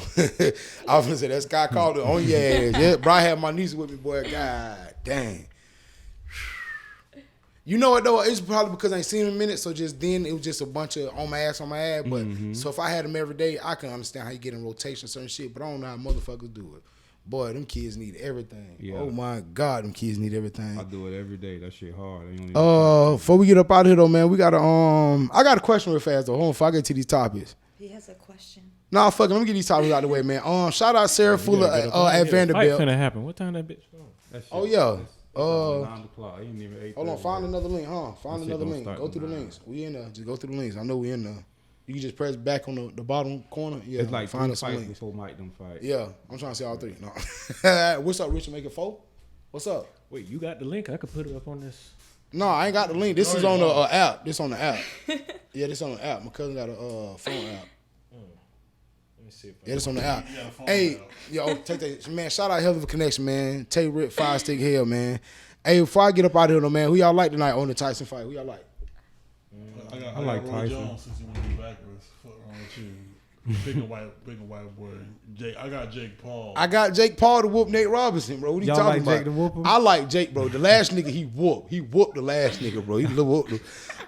I was gonna say that Scott called it on your ass. Yeah, bro, I had my niece with me, boy. God dang. You know what though? It's probably because I ain't seen him in a minute, so just then it was just a bunch of on my ass. But so if I had him every day, I can understand how you get in rotation certain shit. But I don't know how motherfuckers do it. Boy, them kids need everything. Yeah. Oh my God, them kids need everything. I do it every day. That shit hard. Before we get up out of here though, man, we gotta I got a question real fast though. Hold on, before I get to these topics. He has a question. Nah, fuck it. Let me get these topics out of the way, man. Shout out Sarah Fuller at Vanderbilt. Fight finna happen. What time that bitch going? Oh yeah. 9 o'clock. Ain't even 8. Hold on, find another link, huh? Find another link. Go through the links. We in there. Just go through the links. I know we in there. You can just press back on the bottom corner. Yeah, it's like find 3 us fights links before Mike them fight. Yeah, I'm trying to see all 3. No. What's up, Richard? Make it 4. What's up? Wait, you got the link? I could put it up on this. No, I ain't got the link. This is on the app. This on the app. Yeah, this on the app. My cousin got a phone app. Let me see. Yeah, this on the app. Hey, yo, take that, man. Shout out Hell of a Connection, man. Tay Rip, 5 Stick Hell, man. Hey, before I get up out of here, though, man, who y'all like tonight on the Tyson fight? Who y'all like? I like Tyson. Jones, since you want to be backwards. Fuck wrong with you. Big and white boy. I got Jake Paul. I got Jake Paul to whoop Nate Robinson, bro. What are you talking about? Jake to whoop him? I like Jake, bro. The last nigga he whooped. He whooped the last nigga, bro. He whooped him.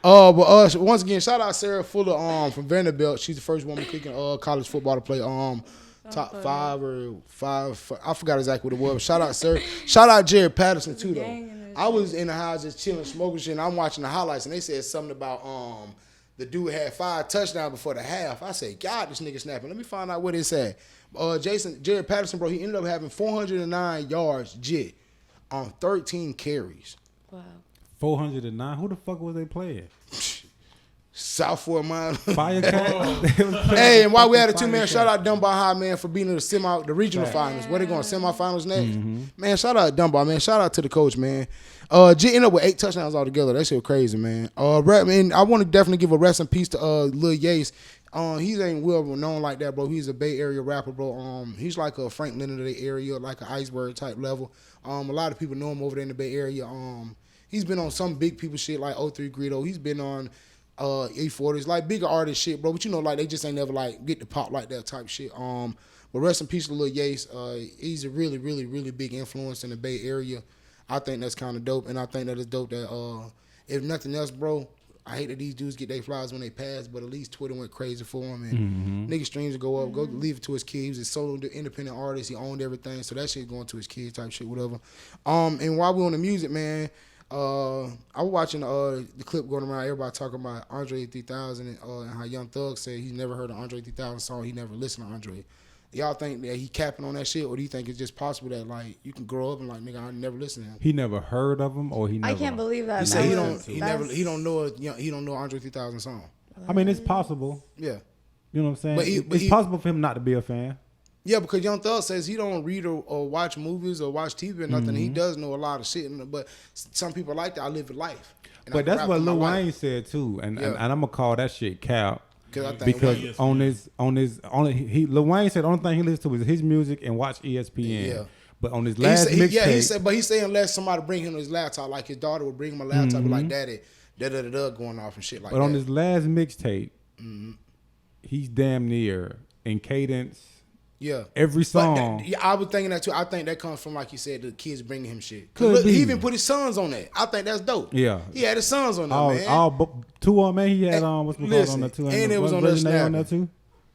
But once again, shout out Sarah Fuller from Vanderbilt. She's the first woman kicking college football to play top 5 or 5. I forgot exactly what it was. Shout out Sarah. Shout out Jared Patterson too though. I was in the house just chilling, smoking shit, and I'm watching the highlights, and they said something about the dude had 5 touchdowns before the half. I said, God, this nigga snapping. Let me find out what it said. Jared Patterson, bro, he ended up having 409 yards on 13 carries. Wow. 409. Who the fuck was they playing? South Fort Mine. Firecat. Hey, and while we had it too, man, shout out Dunbar High, man, for being in the regional finals. Where they going, semifinals next? Man, shout out Dunbar, man. Shout out to the coach, man. G ended up with 8 touchdowns altogether. That shit was crazy, man. Man, I want to definitely give a rest in peace to Lil Yates. He ain't well known like that, bro. He's a Bay Area rapper, bro. He's like a Frank Leonard of the area, like an Iceberg type level. A lot of people know him over there in the Bay Area. He's been on some big people shit like 03 Greedo. He's been on E40s, like bigger artist shit, bro. But you know, like they just ain't never like get the pop like that type shit. But rest in peace to Lil Yates. He's a really, really, really big influence in the Bay Area. I think that's kind of dope, and I think that it's dope that if nothing else, bro, I hate that these dudes get their flowers when they pass, but at least Twitter went crazy for him, and nigga streams will go up. Go leave it to his kid. He was a solo independent artist. He owned everything, so that shit going to his kid type shit, whatever. And while we on the music, man. I was watching the clip going around, everybody talking about Andre 3000 and how Young Thug said he's never heard an Andre 3000 song, he never listened to Andre. Y'all think that he capping on that shit, or do you think it's just possible that like you can grow up and like nigga I never listened to him? He never heard of him, or he never. I can't believe that. He said he don't know Andre 3000 song. I mean, it's possible. Yeah, you know what I'm saying. But it's possible for him not to be a fan. Yeah, because Young Thug says he don't read or watch movies or watch TV or nothing. He does know a lot of shit, but some people like that. I live a life. But that's what Lil Wayne said too, and I'm gonna call that shit cap. Because Lil Wayne said the only thing he listens to is his music and watch ESPN. Yeah. But on his last mixtape, he's saying unless somebody bring him his laptop, like his daughter would bring him a laptop, like daddy, going off and shit like that. But on his last mixtape, he's damn near in cadence. Yeah, every song. I was thinking that too. I think that comes from, like you said, the kids bringing him shit. Look, he even put his sons on that. I think that's dope. Yeah, he had his sons on that, man. 2 on, man. He had what's called on the 2, and it was on there too.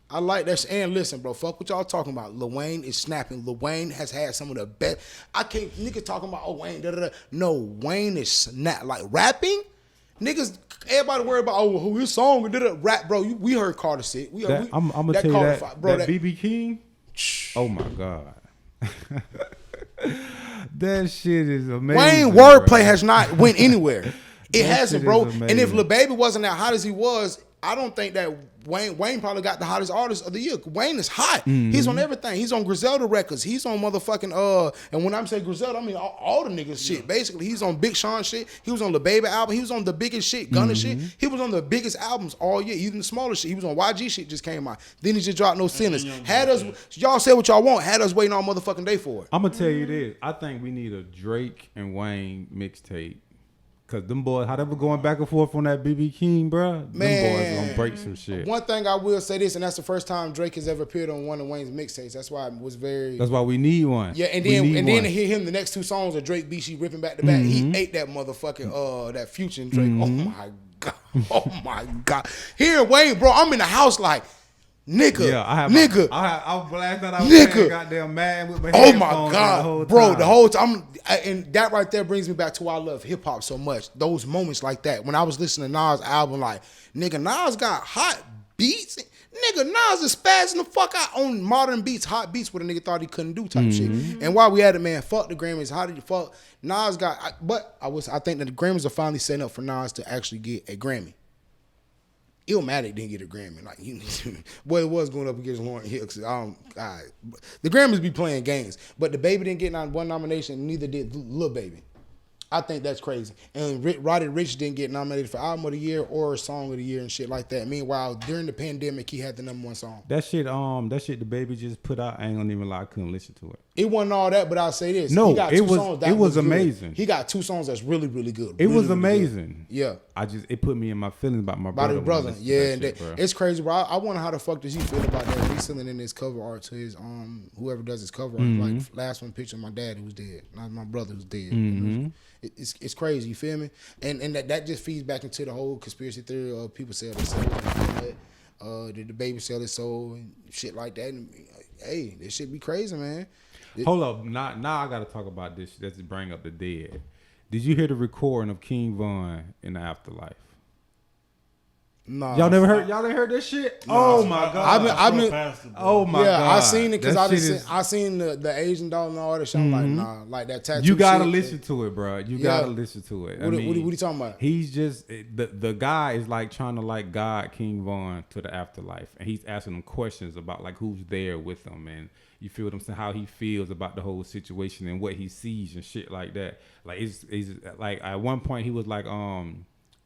I like that. And listen, bro, fuck what y'all talking about. Lil Wayne is snapping. Lil Wayne has had some of the best. I can't niggas talking about Wayne. No, Wayne is snap like rapping. Niggas, everybody worry about who his song rap, bro. We heard Carter sit. I'm gonna tell you that BB King. Oh my God. That shit is amazing. Wayne wordplay has not went anywhere. It hasn't, shit bro. is And if amazing. Lil Baby wasn't as hot as he was, I don't think that Wayne probably got the hottest artist of the year. Wayne is hot. Mm-hmm. He's on everything. He's on Griselda records. He's on motherfucking and when I'm saying Griselda, I mean all the niggas shit. Basically, he's on Big Sean shit. He was on the Baby album. He was on the biggest shit, Gunna shit. He was on the biggest albums all year, even the smaller shit. He was on YG shit just came out. Then he just dropped No Sinners. Had us, y'all say what y'all want. Had us waiting all motherfucking day for it. I'm gonna tell you this. I think we need a Drake and Wayne mixtape. Cause them boys, how they were going back and forth on that BB King, bro. Them boys gonna break some shit. One thing I will say this, and that's the first time Drake has ever appeared on one of Wayne's mixtapes. That's why it was very. That's why we need one. Yeah, and then to hear him the next two songs of Drake beat, she ripping back to back. He ate that motherfucking that Future and Drake. Oh my god, oh my god. Here, Wayne, bro, I'm in the house like. Nigga, Yeah, I was last night I was playing goddamn man with my oh my headphones god, bro, the whole time. And that right there brings me back to why I love hip hop so much. Those moments like that when I was listening to Nas' album, like nigga, Nas got hot beats. Nigga, Nas is spazzing the fuck out on modern beats, hot beats, what a nigga thought he couldn't do type shit. And while we had it, man, fuck the Grammys. How did you fuck Nas got? I think that the Grammys are finally setting up for Nas to actually get a Grammy. Illmatic didn't get a Grammy. Like, well, it was going up against Lauryn Hill. The Grammys be playing games, but the Baby didn't get one nomination. Neither did Lil Baby. I think that's crazy. And Roddy Ricch didn't get nominated for Album of the Year or Song of the Year and shit like that. Meanwhile, during the pandemic, he had the #1 song. That shit the Baby just put out. I ain't gonna even lie, I couldn't listen to it. It wasn't all that, but I'll say this. No, he got two songs that it was good. amazing. He got 2 songs that's really, really good. It really, was really amazing. Good. Yeah. It put me in my feelings about my brother. About his brother. Yeah, and shit, bro. it's crazy, bro. I wonder how the fuck does he feel about that? He's selling in his cover art to his whoever does his cover art. Like last one picture of my dad who was dead. Not my brother who's dead. It's crazy, you feel me? And that just feeds back into the whole conspiracy theory of people sell their soul. Did the Baby sell his soul and shit like that? And, hey, this shit be crazy, man. Hold up, now I gotta talk about this. Let's bring up the dead. Did you hear the recording of King Von in the afterlife? Nah, y'all never heard that shit? Oh my god! I've been oh my god! Yeah, I seen it because I seen the Asian doll and all that shit. I'm like, nah, like that tattoo. You gotta shit, listen to it, bro. You gotta listen to it. What are you talking about? He's just the guy is like trying to like guide King Von to the afterlife, and he's asking him questions about like who's there with him, and you feel what I'm saying, how he feels about the whole situation and what he sees and shit like that. Like it's like at one point he was like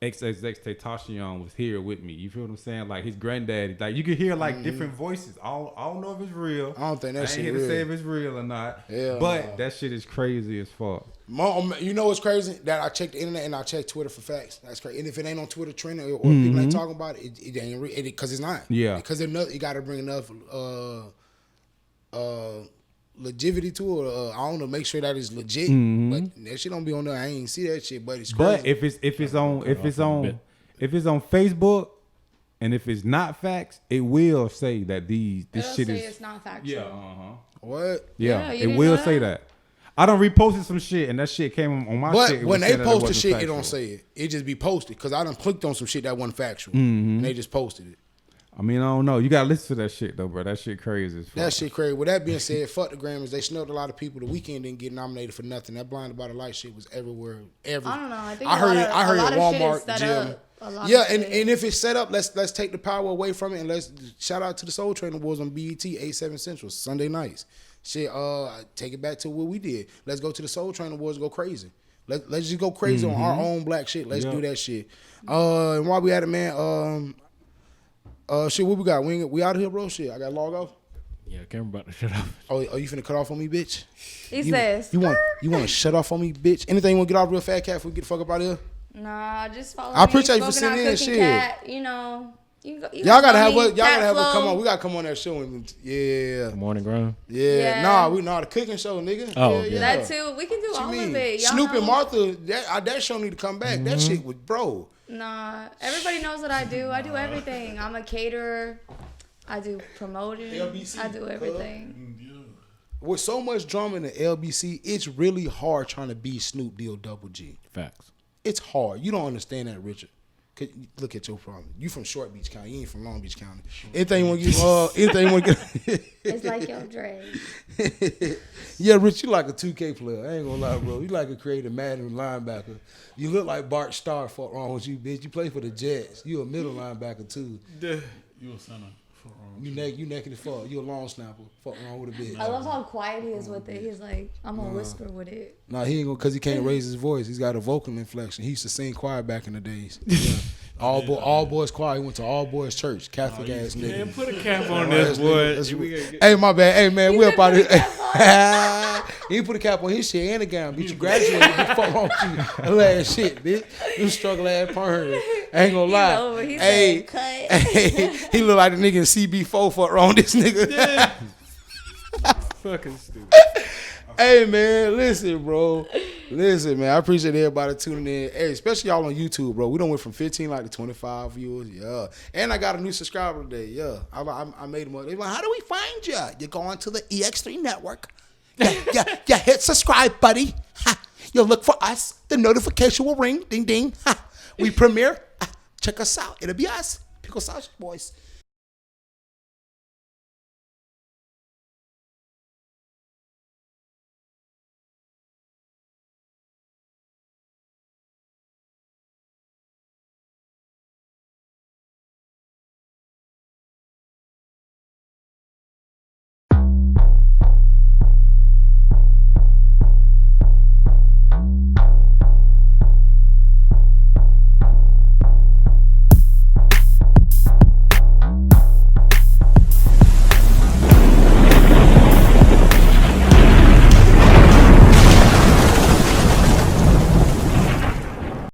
XXX Tentacion was here with me. You feel what I'm saying? Like his granddaddy. Like you could hear like different voices. I don't know if it's real. I don't think that shit I ain't here real. to say if it's real or not. Yeah, but that shit is crazy as fuck. You know what's crazy? That I checked the internet and I checked Twitter for facts. That's crazy. And if it ain't on Twitter trending or people ain't talking about it, it ain't real. Because it's not. Yeah. Because you got to bring enough longevity to it. I don't know. Make sure that it's legit. But that shit don't be on there. I ain't see that shit. But it's crazy. But if it's on Facebook and if it's not facts, it will say that this shit is. It's not factual. Yeah. What? Yeah. you It didn't will know say that. I done reposted some shit and that shit came on my shit. But when they post the shit, factual. it don't say it. It just be posted. Because I done clicked on some shit that wasn't factual. And they just posted it. I mean, I don't know. You gotta listen to that shit though, bro. That shit crazy as fuck. That shit crazy. With that being said, fuck the Grammys. They snubbed a lot of people. The Weeknd didn't get nominated for nothing. That Blinded by the Light shit was everywhere. I don't know. I think I heard it at Walmart Walmart gym. Yeah, and if it's set up, let's take the power away from it and let's shout out to the Soul Train Awards on BET 8/7 Central Sunday nights. Shit, take it back to what we did. Let's go to the Soul Train Awards and go crazy. Let's just go crazy on our own black shit. Let's do that shit. And while we at it, man, shit, what we got? We out of here, bro? Shit, I got to log off. Yeah, camera about to shut off. Oh, you finna cut off on me, bitch? He says. You want to shut off on me, bitch? Anything you want to get off real fat, Cat, if we get the fuck up out of here? Nah, just follow I appreciate you for sending in shit. Cat, you know. Y'all gotta have a come on. We gotta come on that show and Good morning, Grind. Yeah. Nah, the cooking show, nigga. Oh, yeah. That too. We can do all of it. Y'all Snoop know. and Martha, that show need to come back. That shit was bro. Nah, everybody knows what I do. I do everything. I'm a caterer. I do promoting. LBC, I do everything. With so much drama in the LBC, it's really hard trying to be Snoop Deal Double G. Facts. It's hard. You don't understand that, Richard. Look at your problem. You from Short Beach County. You ain't from Long Beach County. Anything you want to get? Anything you want to get? It's like your dread. Yeah, Rich, you like a 2K player. I ain't gonna lie, bro. You like a creative Madden linebacker. You look like Bart Starr. Fuck wrong with you, bitch. You play for the Jets. You a middle linebacker too. You a center. Fuck wrong with You naked as fuck. You a long snapper. Fuck wrong with a bitch. I love how quiet he is with it. He's like, I'm gonna whisper with it. Nah, he ain't gonna, cause he can't raise his voice. He's got a vocal inflection. He used to sing choir back in the days. Yeah. All boys choir. He went to all boys church. Catholic ass nigga. Man, put a cap on this, boy. Hey, my bad. Hey, man, we up out of here. He put a cap on his shit and a gown. Bitch, you graduated. What the fuck wrong with you? That ass shit, bitch. You struggle ass perm. I ain't gonna lie. Hey, he look like the nigga in CB4. Fuck wrong with this nigga. Fucking stupid. Hey, man, listen, bro. Listen, man, I appreciate everybody tuning in. Hey, especially y'all on YouTube, bro. We done went from 15 to 25 viewers. Yeah. And I got a new subscriber today. Yeah. I made them up. They like, how do we find you? You go on to the EX3 network. Yeah, hit subscribe, buddy. Ha. You'll look for us. The notification will ring. Ding, ding. Ha. We premiere. Check us out. It'll be us. Pickled Sausage Boys.